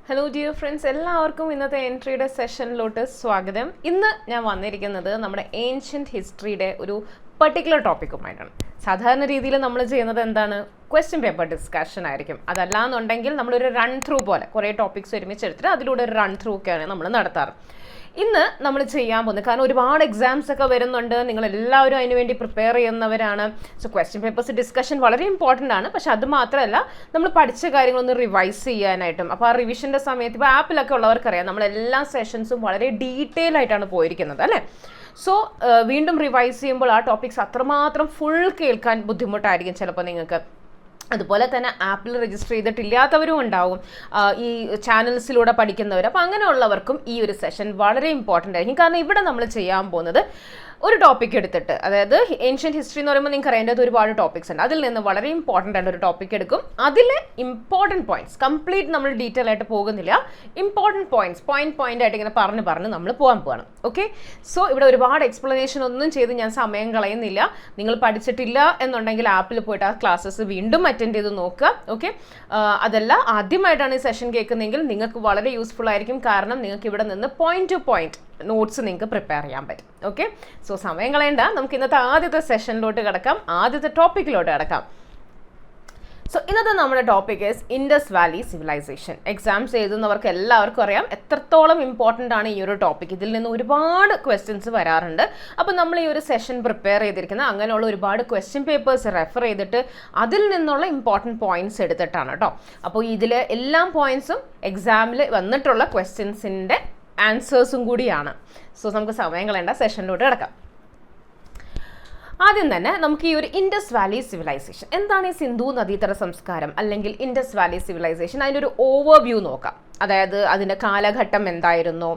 Hello dear friends, എല്ലാവർക്കും ഇന്നത്തെ എൻട്രിയുടെ സെഷനിലോട്ട് സ്വാഗതം. ഇന്ന് ഞാൻ വന്നിരിക്കുന്നത് നമ്മുടെ ഏൻഷ്യൻറ്റ് ഹിസ്റ്ററിയുടെ ഒരു പെർട്ടിക്കുലർ ടോപ്പിക്കുമായിട്ടാണ്. സാധാരണ രീതിയിൽ നമ്മൾ ചെയ്യുന്നത് എന്താണ്, ക്വസ്റ്റ്യൻ പേപ്പർ ഡിസ്കഷൻ ആയിരിക്കും. അതല്ലാന്നുണ്ടെങ്കിൽ നമ്മളൊരു റൺ ത്രൂ പോലെ കുറേ ടോപ്പിക്സ് ഒരുമിച്ചെടുത്തിട്ട് അതിലൂടെ ഒരു റൺ ത്രൂ ഒക്കെയാണ് നമ്മൾ നടത്താറ്. ഇന്ന് നമ്മൾ ചെയ്യാൻ പോകുന്നത്, കാരണം ഒരുപാട് എക്സാംസ് ഒക്കെ വരുന്നുണ്ട്, നിങ്ങൾ എല്ലാവരും അതിന് വേണ്ടി പ്രിപ്പയർ ചെയ്യുന്നവരാണ്. സോ ക്വസ്റ്റ്യൻ പേപ്പേഴ്സ് ഡിസ്കഷൻ വളരെ ഇമ്പോർട്ടൻ്റ് ആണ്. പക്ഷെ അത് മാത്രമല്ല, നമ്മൾ പഠിച്ച കാര്യങ്ങളൊന്ന് റിവൈസ് ചെയ്യാനായിട്ടും. അപ്പോൾ ആ റിവിഷൻ്റെ സമയത്ത് ഇപ്പോൾ ആപ്പിലൊക്കെ ഉള്ളവർക്കറിയാം, നമ്മളെല്ലാ സെഷൻസും വളരെ ഡീറ്റെയിൽ ആയിട്ടാണ് പോയിരിക്കുന്നത് അല്ലേ. സോ വീണ്ടും റിവൈസ് ചെയ്യുമ്പോൾ ആ ടോപ്പിക്സ് അത്രമാത്രം ഫുൾ കേൾക്കാൻ ബുദ്ധിമുട്ടായിരിക്കും ചിലപ്പോൾ നിങ്ങൾക്ക്. അതുപോലെ തന്നെ ആപ്പിൽ രജിസ്റ്റർ ചെയ്തിട്ടില്ലാത്തവരും ഉണ്ടാവും, ഈ ചാനൽസിലൂടെ പഠിക്കുന്നവർ. അപ്പോൾ അങ്ങനെയുള്ളവർക്കും ഈ ഒരു സെഷൻ വളരെ ഇമ്പോർട്ടൻ്റ് ആയിരിക്കും. കാരണം ഇവിടെ നമ്മൾ ചെയ്യാൻ പോകുന്നത് ഒരു ടോപ്പിക് എടുത്തിട്ട്, അതായത് ഏൻഷ്യൻറ്റ് ഹിസ്റ്ററി എന്ന് പറയുമ്പോൾ നിങ്ങൾക്ക് അറിയേണ്ടത് ഒരുപാട് ടോപ്പിക്സ് ഉണ്ട്. അതിൽ നിന്ന് വളരെ ഇമ്പോർട്ടൻ്റ് ആയിട്ട് ഒരു ടോപ്പിക് എടുക്കും. അതിലെ ഇമ്പോർട്ടൻറ്റ് പോയിന്റ്സ്, കംപ്ലീറ്റ് നമ്മൾ ഡീറ്റെയിൽ ആയിട്ട് പോകുന്നില്ല, ഇമ്പോർട്ടൻറ്റ് പോയിന്റ്സ് പോയിന്റ് ആയിട്ട് ഇങ്ങനെ പറഞ്ഞ് നമ്മൾ പോകാൻ പോകണം. ഓക്കെ, സോ ഇവിടെ ഒരുപാട് എക്സ്പ്ലനേഷൻ ഒന്നും ചെയ്ത് ഞാൻ സമയം കളയുന്നില്ല. നിങ്ങൾ പഠിച്ചിട്ടില്ല എന്നുണ്ടെങ്കിൽ ആപ്പിൽ പോയിട്ട് ആ ക്ലാസ്സസ് വീണ്ടും അറ്റൻഡ് ചെയ്ത് നോക്കുക. ഓക്കെ, അതല്ല ആദ്യമായിട്ടാണ് ഈ സെഷൻ കേൾക്കുന്നതെങ്കിൽ നിങ്ങൾക്ക് വളരെ യൂസ്ഫുൾ ആയിരിക്കും. കാരണം നിങ്ങൾക്ക് ഇവിടെ നിന്ന് പോയിന്റ് ടു പോയിന്റ് നോട്ട്സ് നിങ്ങൾക്ക് പ്രിപ്പയർ ചെയ്യാൻ പറ്റും. ഓക്കെ, സോ സമയം കളയണ്ട, നമുക്ക് ഇന്നത്തെ ആദ്യത്തെ സെഷനിലോട്ട് കിടക്കാം, ആദ്യത്തെ ടോപ്പിക്കിലോട്ട് കിടക്കാം. സോ ഇന്നത്തെ നമ്മുടെ topic is Indus Valley Civilisation. Exams എഴുതുന്നവർക്ക് എല്ലാവർക്കും അറിയാം എത്രത്തോളം ഇമ്പോർട്ടൻ്റ് ആണ് ഈ ഒരു ടോപ്പിക്. ഇതിൽ നിന്ന് ഒരുപാട് ക്വസ്റ്റ്യൻസ് വരാറുണ്ട്. അപ്പോൾ നമ്മൾ ഈ ഒരു സെഷൻ പ്രിപ്പയർ ചെയ്തിരിക്കുന്നത് അങ്ങനെയുള്ള ഒരുപാട് ക്വസ്റ്റ്യൻ പേപ്പേഴ്സ് റെഫർ ചെയ്തിട്ട് അതിൽ നിന്നുള്ള ഇമ്പോർട്ടൻറ്റ് പോയിന്റ്സ് എടുത്തിട്ടാണ് കേട്ടോ. അപ്പോൾ ഇതിൽ എല്ലാ പോയിന്റ്സും എക്സാമിൽ വന്നിട്ടുള്ള ക്വസ്റ്റ്യൻസിൻ്റെ ആൻസേഴ്സും കൂടിയാണ്. സോ നമുക്ക് സമയം കളയേണ്ട, സെഷനിലോട്ട് കിടക്കാം. ആദ്യം തന്നെ നമുക്ക് ഈ ഒരു ഇൻഡസ് വാലി സിവിലൈസേഷൻ, എന്താണ് ഈ സിന്ധു നദീതട സംസ്കാരം അല്ലെങ്കിൽ ഇൻഡസ് വാലി സിവിലൈസേഷൻ, അതിൻ്റെ ഒരു ഓവർവ്യൂ നോക്കാം. അതായത് അതിൻ്റെ കാലഘട്ടം എന്തായിരുന്നു,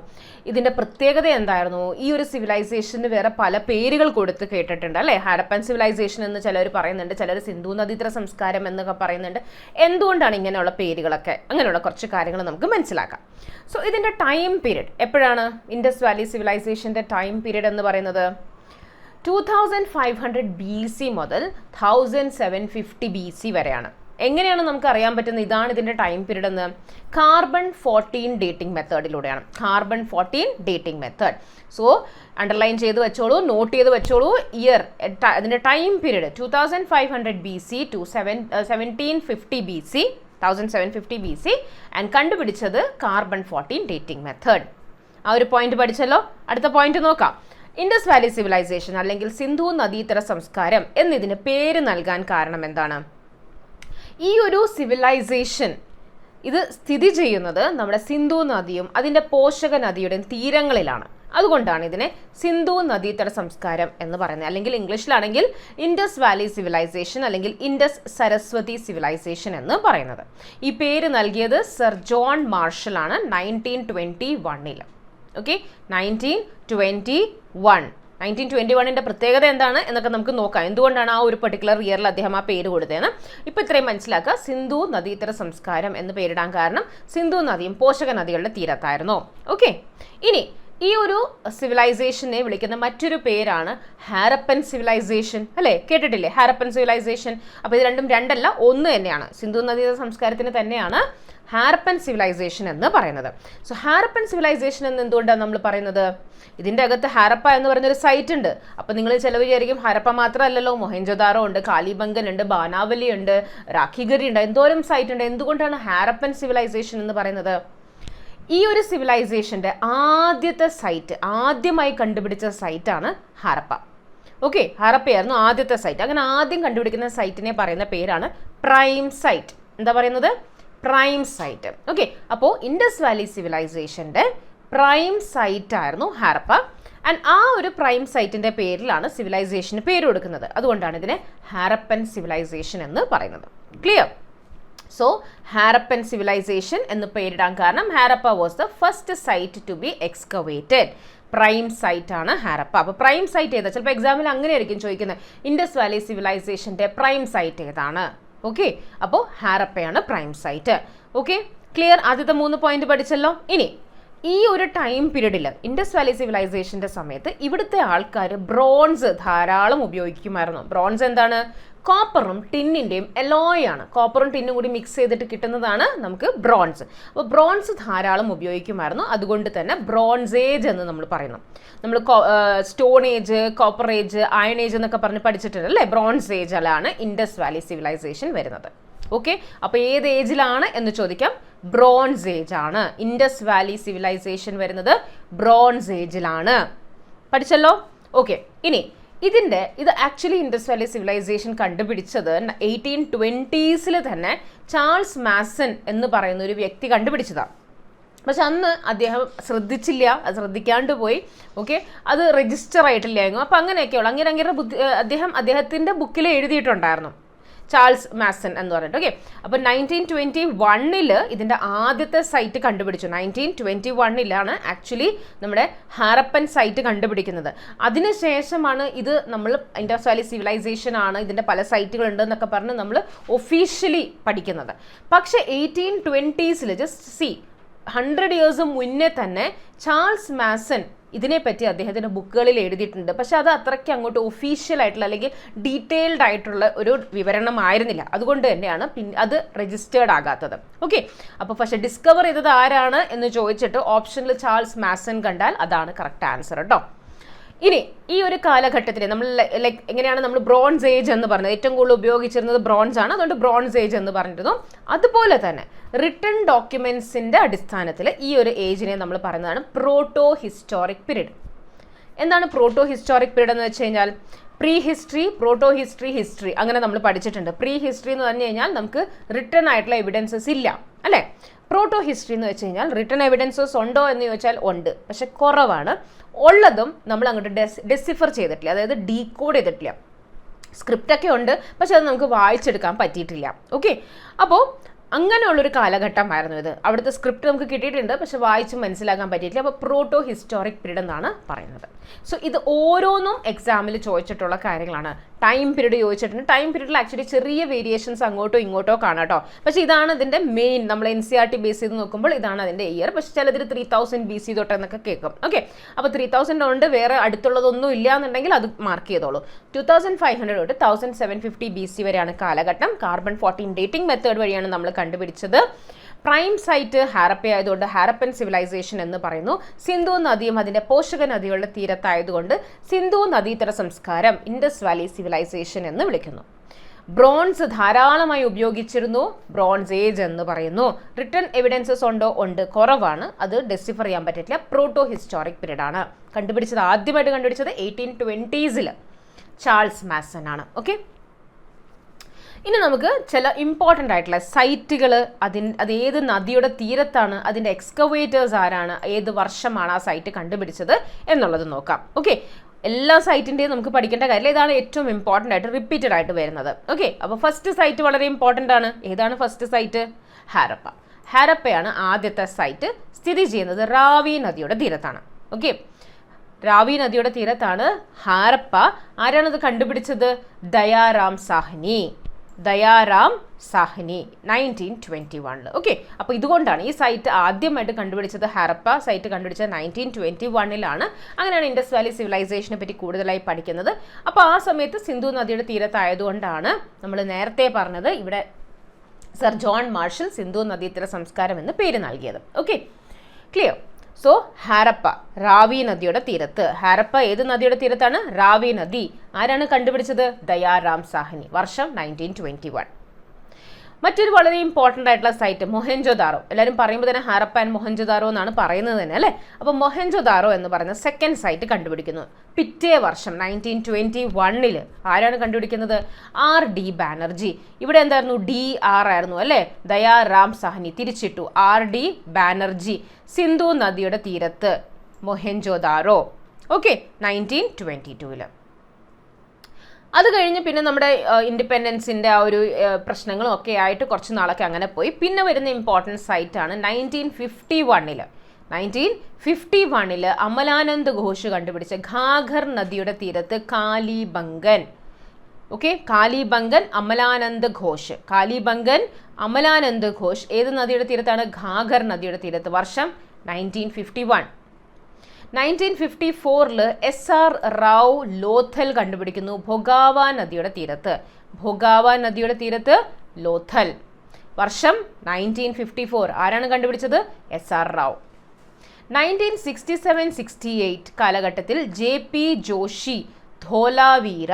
ഇതിൻ്റെ പ്രത്യേകത എന്തായിരുന്നു. ഈ ഒരു സിവിലൈസേഷന് വേറെ പല പേരുകൾ കൊടുത്ത് കേട്ടിട്ടുണ്ട് അല്ലേ. ഹാരപ്പൻ സിവിലൈസേഷൻ എന്ന് ചിലർ പറയുന്നുണ്ട്, ചിലർ സിന്ധു നദീതട സംസ്കാരം എന്നൊക്കെ പറയുന്നുണ്ട്. എന്തുകൊണ്ടാണ് ഇങ്ങനെയുള്ള പേരുകളൊക്കെ, അങ്ങനെയുള്ള കുറച്ച് കാര്യങ്ങൾ നമുക്ക് മനസ്സിലാക്കാം. സോ ഇതിൻ്റെ ടൈം പീരീഡ് എപ്പോഴാണ്, ഇൻഡസ് വാലി സിവിലൈസേഷൻ്റെ ടൈം പീരീഡ് എന്ന് പറയുന്നത് 2500 BC മുതൽ 1750 BC വരെയാണ്. എങ്ങനെയാണ് നമുക്ക് അറിയാൻ പറ്റുന്നത് ഇതാണ് ഇതിൻ്റെ ടൈം പീരീഡ് എന്ന്? കാർബൺ 14 ഡേറ്റിംഗ് മെത്തേഡിലൂടെയാണ്. Carbon 14 dating method. So underline ചെയ്ത് വെച്ചോളൂ, നോട്ട് ചെയ്ത് വെച്ചോളൂ. ഇയർ, അതിൻ്റെ time period 2500 BC to 1750 BC, 1750 BC, and കണ്ടുപിടിച്ചത് കാർബൺ 14 ഡേറ്റിംഗ് മെത്തേഡ്. ആ ഒരു പോയിന്റ് പഠിച്ചല്ലോ. അടുത്ത പോയിന്റ് നോക്കാം. ഇൻഡസ് വാലി സിവിലൈസേഷൻ അല്ലെങ്കിൽ സിന്ധു നദീതട സംസ്കാരം എന്നിതിന് പേര് നൽകാൻ കാരണം എന്താണ്? ഈ ഒരു സിവിലൈസേഷൻ ഇത് സ്ഥിതി ചെയ്യുന്നത് നമ്മുടെ സിന്ധു നദിയും അതിൻ്റെ പോഷക നദിയുടെയും തീരങ്ങളിലാണ്. അതുകൊണ്ടാണ് ഇതിനെ സിന്ധു നദീതട സംസ്കാരം എന്ന് പറയുന്നത്. അല്ലെങ്കിൽ ഇംഗ്ലീഷിലാണെങ്കിൽ ഇൻഡസ് വാലി സിവിലൈസേഷൻ അല്ലെങ്കിൽ ഇൻഡസ് സരസ്വതി സിവിലൈസേഷൻ എന്ന് പറയുന്നത്. ഈ പേര് നൽകിയത് സർ ജോൺ മാർഷൽ ആണ് 1921. ഓക്കെ, 1921 പ്രത്യേകത എന്താണ് എന്നൊക്കെ നമുക്ക് നോക്കാം. എന്തുകൊണ്ടാണ് ആ ഒരു പെർട്ടിക്കുലർ ഇയറിൽ അദ്ദേഹം ആ പേര് കൊടുത്തതെന്ന് ഇപ്പോൾ ഇത്രയും മനസ്സിലാക്കുക. സിന്ധു നദീതട സംസ്കാരം എന്ന് പേരിടാൻ കാരണം സിന്ധു നദിയും പോഷക നദികളുടെ തീരത്തായിരുന്നു. ഓക്കെ, ഇനി ഈ ഒരു സിവിലൈസേഷനെ വിളിക്കുന്ന മറ്റൊരു പേരാണ് ഹാരപ്പൻ സിവിലൈസേഷൻ അല്ലേ. കേട്ടിട്ടില്ലേ ഹാരപ്പൻ സിവിലൈസേഷൻ? അപ്പോൾ ഇത് രണ്ടും രണ്ടല്ല, ഒന്ന് തന്നെയാണ്. സിന്ധു നദീതട സംസ്കാരത്തിന് തന്നെയാണ് ഹാരപ്പൻ സിവിലൈസേഷൻ എന്ന് പറയുന്നത്. സോ ഹാരപ്പൻ സിവിലൈസേഷൻ എന്ന് എന്തുകൊണ്ടാണ് നമ്മൾ പറയുന്നത്? ഇതിൻ്റെ അകത്ത് ഹാരപ്പ എന്ന് പറയുന്നൊരു സൈറ്റ് ഉണ്ട്. അപ്പോൾ നിങ്ങൾ ചിലവ് വിചാരിക്കും ഹാരപ്പ മാത്രമല്ലല്ലോ, മൊഹൻജോദാരോ ഉണ്ട്, കാലിബംഗൻ ഉണ്ട്, ബാനാവലി ഉണ്ട്, രാഖിഗരി ഉണ്ട്, എന്തോരം സൈറ്റ് ഉണ്ട്. എന്തുകൊണ്ടാണ് ഹാരപ്പൻ സിവിലൈസേഷൻ എന്ന് പറയുന്നത്? ഈ ഒരു സിവിലൈസേഷൻ്റെ ആദ്യത്തെ സൈറ്റ്, ആദ്യമായി കണ്ടുപിടിച്ച സൈറ്റാണ് ഹാരപ്പ. ഓക്കെ, ഹാരപ്പയായിരുന്നു ആദ്യത്തെ സൈറ്റ്. അങ്ങനെ ആദ്യം കണ്ടുപിടിക്കുന്ന സൈറ്റിനെ പറയുന്ന പേരാണ് പ്രൈം സൈറ്റ്. എന്താ പറയുന്നത്? Prime site. ഓക്കെ, അപ്പോൾ ഇൻഡസ് വാലി സിവിലൈസേഷൻ്റെ പ്രൈം സൈറ്റ് ആയിരുന്നു ഹാരപ്പ. ആൻഡ് ആ ഒരു പ്രൈം സൈറ്റിൻ്റെ പേരിലാണ് സിവിലൈസേഷന് പേര് കൊടുക്കുന്നത്. അതുകൊണ്ടാണ് ഇതിനെ ഹാരപ്പൻ സിവിലൈസേഷൻ എന്ന് പറയുന്നത്. ക്ലിയർ? സോ ഹാരപ്പൻ സിവിലൈസേഷൻ എന്ന് പേരിടാൻ കാരണം Harappa was the first site to be excavated. Prime site ആണ് ഹാരപ്പ. അപ്പോൾ പ്രൈം സൈറ്റ് ഏതാ? ചിലപ്പോൾ എക്സാമിൽ അങ്ങനെ ആയിരിക്കും ചോദിക്കുന്നത്, ഇൻഡസ് വാലി സിവിലൈസേഷൻ്റെ പ്രൈം സൈറ്റ് ഏതാണ്? ഓക്കെ, അപ്പോൾ ഹാരപ്പയാണ് പ്രൈം സൈറ്റ്. Okay, clear? ആദ്യത്തെ 3 പോയിന്റ് പഠിച്ചല്ലോ. ഇനി ഈ ഒരു ടൈം പീരീഡിൽ ഇൻഡസ് വാലി സിവിലൈസേഷൻ്റെ സമയത്ത് ഇവിടുത്തെ ആൾക്കാർ ബ്രോൺസ് ധാരാളം ഉപയോഗിക്കുമായിരുന്നു. ബ്രോൺസ് എന്താണ്? കോപ്പറും ടിന്നിൻ്റെയും എലോയാണ്. കോപ്പറും ടിന്നും കൂടി മിക്സ് ചെയ്തിട്ട് കിട്ടുന്നതാണ് നമുക്ക് ബ്രോൺസ്. അപ്പോൾ ബ്രോൺസ് ധാരാളം ഉപയോഗിക്കുമായിരുന്നു. അതുകൊണ്ട് തന്നെ ബ്രോൺസ് ഏജ് എന്ന് നമ്മൾ പറയുന്നു. നമ്മൾ stone age, copper age, iron age എന്നൊക്കെ പറഞ്ഞ് പഠിച്ചിട്ടുണ്ട് അല്ലേ? ബ്രോൺസ് ഏജിലാണ് ഇൻഡസ് വാലി സിവിലൈസേഷൻ വരുന്നത്. ഓക്കെ, അപ്പോൾ ഏത് ഏജിലാണ് എന്ന് ചോദിക്കാം. ബ്രോൺസ് ഏജ് ആണ്. ഇൻഡസ് വാലി സിവിലൈസേഷൻ വരുന്നത് ബ്രോൺസ് ഏജിലാണ്. പഠിച്ചല്ലോ? ഓക്കെ, ഇനി ഇത് ആക്ച്വലി ഇൻഡസ് വാലി സിവിലൈസേഷൻ കണ്ടുപിടിച്ചത് 1820s തന്നെ ചാൾസ് മാസൺ എന്ന് പറയുന്ന ഒരു വ്യക്തി കണ്ടുപിടിച്ചതാണ്. പക്ഷെ അന്ന് അദ്ദേഹം ശ്രദ്ധിച്ചില്ല, അത് ശ്രദ്ധിക്കാണ്ട് പോയി. ഓക്കെ, അത് രജിസ്റ്റർ ആയിട്ടില്ലായിരുന്നു. അപ്പം അങ്ങനെയൊക്കെയുള്ള അദ്ദേഹത്തിൻ്റെ ബുക്കിൽ എഴുതിയിട്ടുണ്ടായിരുന്നു ചാൾസ് മാസൺ എന്ന് പറഞ്ഞിട്ട്. ഓക്കെ, അപ്പോൾ 1921 ഇതിൻ്റെ ആദ്യത്തെ സൈറ്റ് കണ്ടുപിടിച്ചു. 1921 ആക്ച്വലി നമ്മുടെ ഹാരപ്പൻ സൈറ്റ് കണ്ടുപിടിക്കുന്നത്. അതിനുശേഷമാണ് ഇത് നമ്മൾ ഇൻഡസ് വാലി സിവിലൈസേഷൻ ആണ്, ഇതിൻ്റെ പല സൈറ്റുകളുണ്ട് എന്നൊക്കെ പറഞ്ഞ് നമ്മൾ ഒഫീഷ്യലി പഠിക്കുന്നത്. പക്ഷേ 1820s ജസ്റ്റ് സി 100 years മുന്നേ തന്നെ ചാൾസ് മാസൺ ഇതിനെപ്പറ്റി അദ്ദേഹത്തിൻ്റെ ബുക്കുകളിൽ എഴുതിയിട്ടുണ്ട്. പക്ഷെ അത് അത്രയ്ക്ക് അങ്ങോട്ട് ഒഫീഷ്യൽ ആയിട്ടുള്ള അല്ലെങ്കിൽ ഡീറ്റെയിൽഡ് ആയിട്ടുള്ള ഒരു വിവരണമായിരുന്നില്ല. അതുകൊണ്ട് തന്നെയാണ് അത് രജിസ്റ്റേർഡ് ആകാത്തത്. ഓക്കെ, അപ്പോൾ പക്ഷെ ഡിസ്കവർ ചെയ്തത് ആരാണ് എന്ന് ചോദിച്ചിട്ട് ഓപ്ഷനിൽ ചാൾസ് മാസൺ കണ്ടാൽ അതാണ് കറക്റ്റ് ആൻസർ കേട്ടോ. ഇനി ഈ ഒരു കാലഘട്ടത്തിൽ നമ്മൾ എങ്ങനെയാണ് നമ്മൾ ബ്രോൺസ് ഏജ് എന്ന് പറഞ്ഞത്, ഏറ്റവും കൂടുതൽ ഉപയോഗിച്ചിരുന്നത് ബ്രോൺസ് ആണ്, അതുകൊണ്ട് ബ്രോൺസ് ഏജ് എന്ന് പറഞ്ഞിരുന്നു. അതുപോലെ തന്നെ റിട്ടൺ ഡോക്യുമെന്റ്സിന്റെ അടിസ്ഥാനത്തിൽ ഈ ഒരു ഏജിനെ നമ്മൾ പറയുന്നതാണ് പ്രോട്ടോ ഹിസ്റ്റോറിക് പീരീഡ്. എന്താണ് പ്രോട്ടോ ഹിസ്റ്റോറിക് പീരീഡ് എന്ന് വെച്ച് കഴിഞ്ഞാൽ pre history, proto history, history അങ്ങനെ നമ്മൾ പഠിച്ചിട്ടുണ്ട്. പ്രീ ഹിസ്റ്ററി എന്ന് പറഞ്ഞു കഴിഞ്ഞാൽ നമുക്ക് റിട്ടൺ ആയിട്ടുള്ള എവിഡൻസസ് ഇല്ല അല്ലേ? പ്രോട്ടോ ഹിസ്റ്ററി എന്ന് വെച്ച് കഴിഞ്ഞാൽ റിട്ടൺ എവിഡൻസസ് ഉണ്ടോ എന്ന് ചോദിച്ചാൽ ഉണ്ട്, പക്ഷെ കുറവാണ്. ഉള്ളതും നമ്മൾ അങ്ങോട്ട് ഡെസിഫർ ചെയ്തിട്ടില്ല, അതായത് ഡീകോഡ് ചെയ്തിട്ടില്ല. സ്ക്രിപ്റ്റൊക്കെ ഉണ്ട്, പക്ഷെ അത് നമുക്ക് വായിച്ചെടുക്കാൻ പറ്റിയിട്ടില്ല. ഓക്കെ, അപ്പോൾ അങ്ങനെയുള്ളൊരു കാലഘട്ടമായിരുന്നു ഇത്. അവിടുത്തെ സ്ക്രിപ്റ്റ് നമുക്ക് കിട്ടിയിട്ടുണ്ട്, പക്ഷെ വായിച്ച് മനസ്സിലാക്കാൻ പറ്റിയിട്ടില്ല. അപ്പോൾ പ്രോട്ടോ ഹിസ്റ്റോറിക് പീരീഡ് എന്നാണ് പറയുന്നത്. സോ ഇത് ഓരോന്നും എക്സാമിൽ ചോദിച്ചിട്ടുള്ള കാര്യങ്ങളാണ്. ടൈം പീരീഡ് ചോദിച്ചിട്ടുണ്ട്. ടൈം പീരീഡിൽ ആക്ച്വലി ചെറിയ വേരിയേഷൻസ് അങ്ങോട്ടോ ഇങ്ങോട്ടോ കാണാം കേട്ടോ. പക്ഷേ ഇതാണ് ഇതിൻ്റെ മെയിൻ. നമ്മൾ NCERT ബേസ് ചെയ്ത് നോക്കുമ്പോൾ ഇതാണ് അതിൻ്റെ ഇയർ. പക്ഷേ ചിലതിൽ 3000 BC തൊട്ടെന്നൊക്കെ കേൾക്കും. ഓക്കെ, അപ്പോൾ 3000 ഉണ്ട്, വേറെ അടുത്തുള്ളതൊന്നും ഇല്ല എന്നുണ്ടെങ്കിൽ അത് മാർക്ക് ചെയ്തോളൂ. 2500 തൊട്ട് 1750 BC വരെയാണ് കാലഘട്ടം. carbon-14 ഡേറ്റിംഗ് മെത്തേഡ് വഴിയാണ് നമ്മൾ കണ്ടുപിടിച്ചത്. പ്രൈം സൈറ്റ് ഹാരപ്പ ആയതുകൊണ്ട് ഹാരപ്പൻ സിവിലൈസേഷൻ എന്ന് പറയുന്നു. സിന്ധു നദിയും അതിൻ്റെ പോഷക നദികളുടെ തീരത്തായതുകൊണ്ട് സിന്ധു നദീതര സംസ്കാരം ഇൻഡസ് വാലി സിവിലൈസേഷൻ എന്ന് വിളിക്കുന്നു. ബ്രോൺസ് ധാരാളമായി ഉപയോഗിച്ചിരുന്നു, ബ്രോൺസ് ഏജ് എന്ന് പറയുന്നു. റിട്ടൺ എവിഡൻസസ് ഉണ്ടോ? ഉണ്ട്, കുറവാണ്, അത് ഡെസിഫർ ചെയ്യാൻ പറ്റില്ല. പ്രോട്ടോ ഹിസ്റ്റോറിക് പീരീഡ് ആണ്. ആദ്യമായിട്ട് കണ്ടുപിടിച്ചത് 1820s ചാൾസ് മാസൺ ആണ്. ഓക്കെ, ഇനി നമുക്ക് ചില ഇമ്പോർട്ടൻ്റ് ആയിട്ടുള്ള സൈറ്റുകൾ, അത് ഏത് നദിയുടെ തീരത്താണ്, അതിൻ്റെ എക്സ്കവേറ്റേഴ്സ് ആരാണ്, ഏത് വർഷമാണ് ആ സൈറ്റ് കണ്ടുപിടിച്ചത് എന്നുള്ളത് നോക്കാം. ഓക്കെ, എല്ലാ സൈറ്റിൻ്റെയും നമുക്ക് പഠിക്കേണ്ട കാര്യമില്ല. ഇതാണ് ഏറ്റവും ഇമ്പോർട്ടൻ്റ് ആയിട്ട് റിപ്പീറ്റഡ് ആയിട്ട് വരുന്നത്. ഓക്കെ, അപ്പോൾ ഫസ്റ്റ് സൈറ്റ് വളരെ ഇമ്പോർട്ടൻ്റ് ആണ്. ഏതാണ് ഫസ്റ്റ് സൈറ്റ്? ഹാരപ്പ. ഹാരപ്പയാണ് ആദ്യത്തെ സൈറ്റ്. സ്ഥിതി ചെയ്യുന്നത് റാവി നദിയുടെ തീരത്താണ്. ഓക്കെ, റാവി നദിയുടെ തീരത്താണ് ഹാരപ്പ. ആരാണത് കണ്ടുപിടിച്ചത്? ദയാറാം സാഹ്നി. 1921. ഓക്കെ, അപ്പോൾ ഇതുകൊണ്ടാണ് ഈ സൈറ്റ് ആദ്യമായിട്ട് കണ്ടുപിടിച്ചത്. ഹാരപ്പ സൈറ്റ് കണ്ടുപിടിച്ചത് 1921. അങ്ങനെയാണ് ഇൻഡസ് വാലി സിവിലൈസേഷനെ പറ്റി കൂടുതലായി പഠിക്കുന്നത്. അപ്പോൾ ആ സമയത്ത് സിന്ധു നദിയുടെ തീരത്തായതുകൊണ്ടാണ് നമ്മൾ നേരത്തെ പറഞ്ഞത് ഇവിടെ സർ ജോൺ മാർഷൽ സിന്ധു നദീതര സംസ്കാരം എന്ന് പേര് നൽകിയത്. Okay, clear? സോ ഹാരപ്പ റാവി നദിയുടെ തീരത്ത്. ഹാരപ്പ ഏത് നദിയുടെ തീരത്താണ്? റാവി നദി. ആരാണ് കണ്ടുപിടിച്ചത്? ദയാറാം സാഹ്നി. വർഷം 1921. മറ്റൊരു വളരെ ഇമ്പോർട്ടൻ്റ് ആയിട്ടുള്ള സൈറ്റ് മൊഹൻജോദാരോ. എല്ലാവരും പറയുമ്പോൾ തന്നെ ഹാരപ്പ ആൻഡ് മൊഹൻജോദാരോ എന്നാണ് പറയുന്നത് തന്നെ അല്ലേ? അപ്പോൾ മൊഹൻജോദാരോ എന്ന് പറയുന്ന സെക്കൻഡ് സൈറ്റ് കണ്ടുപിടിക്കുന്നു പിറ്റേ വർഷം 1921. ആരാണ് കണ്ടുപിടിക്കുന്നത്? RD ബാനർജി. ഇവിടെ എന്തായിരുന്നു? DR ആയിരുന്നു അല്ലേ? ദയാറാം സാഹ്നി തിരിച്ചിട്ടു. RD ബാനർജി. സിന്ധു നദിയുടെ തീരത്ത് മൊഹൻജോദാരോ. ഓക്കെ, 1922. അത് കഴിഞ്ഞ് പിന്നെ നമ്മുടെ ഇൻഡിപെൻഡൻസിൻ്റെ ആ ഒരു പ്രശ്നങ്ങളും ഒക്കെ ആയിട്ട് കുറച്ച് നാളൊക്കെ അങ്ങനെ പോയി. പിന്നെ വരുന്ന ഇമ്പോർട്ടൻറ്റ് സൈറ്റാണ് 1951. അമലാനന്ദ് ഘോഷ് കണ്ടുപിടിച്ച ഘാഘർ നദിയുടെ തീരത്ത് കാലിബംഗൻ. ഓക്കെ, കാലിബംഗൻ അമലാനന്ദ് ഘോഷ്. അമലാനന്ദ് ഘോഷ് ഏത് നദിയുടെ തീരത്താണ്? ഘാഘർ നദിയുടെ തീരത്ത്. വർഷം 1951. 1954 SR റാവു ലോഥൽ കണ്ടുപിടിക്കുന്നു ഭൊഗാവ നദിയുടെ തീരത്ത്. ഭൊഗാവ നദിയുടെ തീരത്ത് ലോഥൽ. വർഷം 1954. ആരാണ് കണ്ടുപിടിച്ചത്? SR റാവു. 1967-68 കാലഘട്ടത്തിൽ JP ജോഷി ധോലാവീര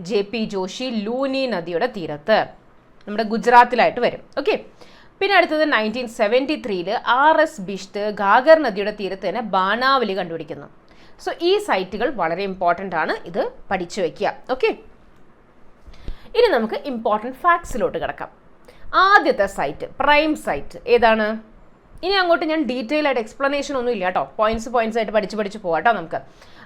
JP ജോഷി ലൂനി നദിയുടെ തീരത്ത്, നമ്മുടെ ഗുജറാത്തിലായിട്ട് വരും. ഓക്കെ. പിന്നെ അടുത്തത് 1973 RS ബിഷ്ത് ഗാഗർ നദിയുടെ തീരത്ത് തന്നെ ബാണാവലി കണ്ടുപിടിക്കുന്നു. സോ ഈ സൈറ്റുകൾ വളരെ ഇമ്പോർട്ടൻ്റ് ആണ്, ഇത് പഠിച്ചു വയ്ക്കുക. ഓക്കെ. ഇനി നമുക്ക് ഇമ്പോർട്ടൻറ്റ് ഫാക്ട്സിലോട്ട് കിടക്കാം. ആദ്യത്തെ സൈറ്റ്, പ്രൈം സൈറ്റ് ഏതാണ്? ഇനി അങ്ങോട്ട് ഞാൻ ഡീറ്റെയിൽ ആയിട്ട് എക്സ്പ്ലനേഷൻ ഒന്നും ഇല്ല കേട്ടോ, പോയിന്റ്സ് ആയിട്ട് പഠിച്ച് പോകാട്ടോ നമുക്ക്.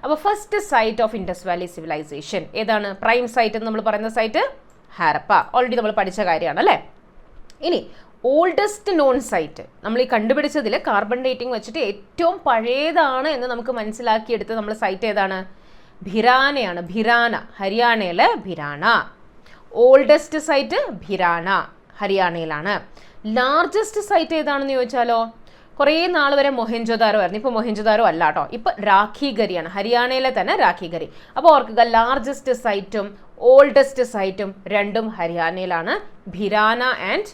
അപ്പോൾ first site of Indus Valley civilisation ഏതാണ്? പ്രൈം സൈറ്റ് എന്ന് നമ്മൾ പറയുന്ന സൈറ്റ് ഹാരപ്പ. ഓൾറെഡി നമ്മൾ പഠിച്ച കാര്യമാണ് അല്ലേ. ഇനി ഓൾഡസ്റ്റ് നോൺ സൈറ്റ്, നമ്മൾ ഈ കണ്ടുപിടിച്ചതിൽ കാർബൺ ഡേറ്റിംഗ് വെച്ചിട്ട് ഏറ്റവും പഴയതാണ് എന്ന് നമുക്ക് മനസ്സിലാക്കിയെടുത്ത് നമ്മൾ സൈറ്റ് ഏതാണ്? ഭിരാനയാണ്. ഭിരാന, ഹരിയാനയിലെ ഭിരാന. ഓൾഡസ്റ്റ് സൈറ്റ് ഭിരാന, ഹരിയാനയിലാണ്. ലാർജസ്റ്റ് സൈറ്റ് ഏതാണെന്ന് ചോദിച്ചാലോ, കുറേ നാൾ വരെ മൊഹൻജോദാരോ ആയിരുന്നു, ഇപ്പോൾ മൊഹൻജോദാരോ അല്ല കേട്ടോ, ഇപ്പോൾ രാഖിഗരിയാണ്, ഹരിയാനയിലെ തന്നെ രാഖിഗരി. അപ്പോൾ ഓർക്കുക, ലാർജസ്റ്റ് സൈറ്റും ഓൾഡസ്റ്റ് സൈറ്റും രണ്ടും ഹരിയാനയിലാണ്, ഭിരാന ആൻഡ്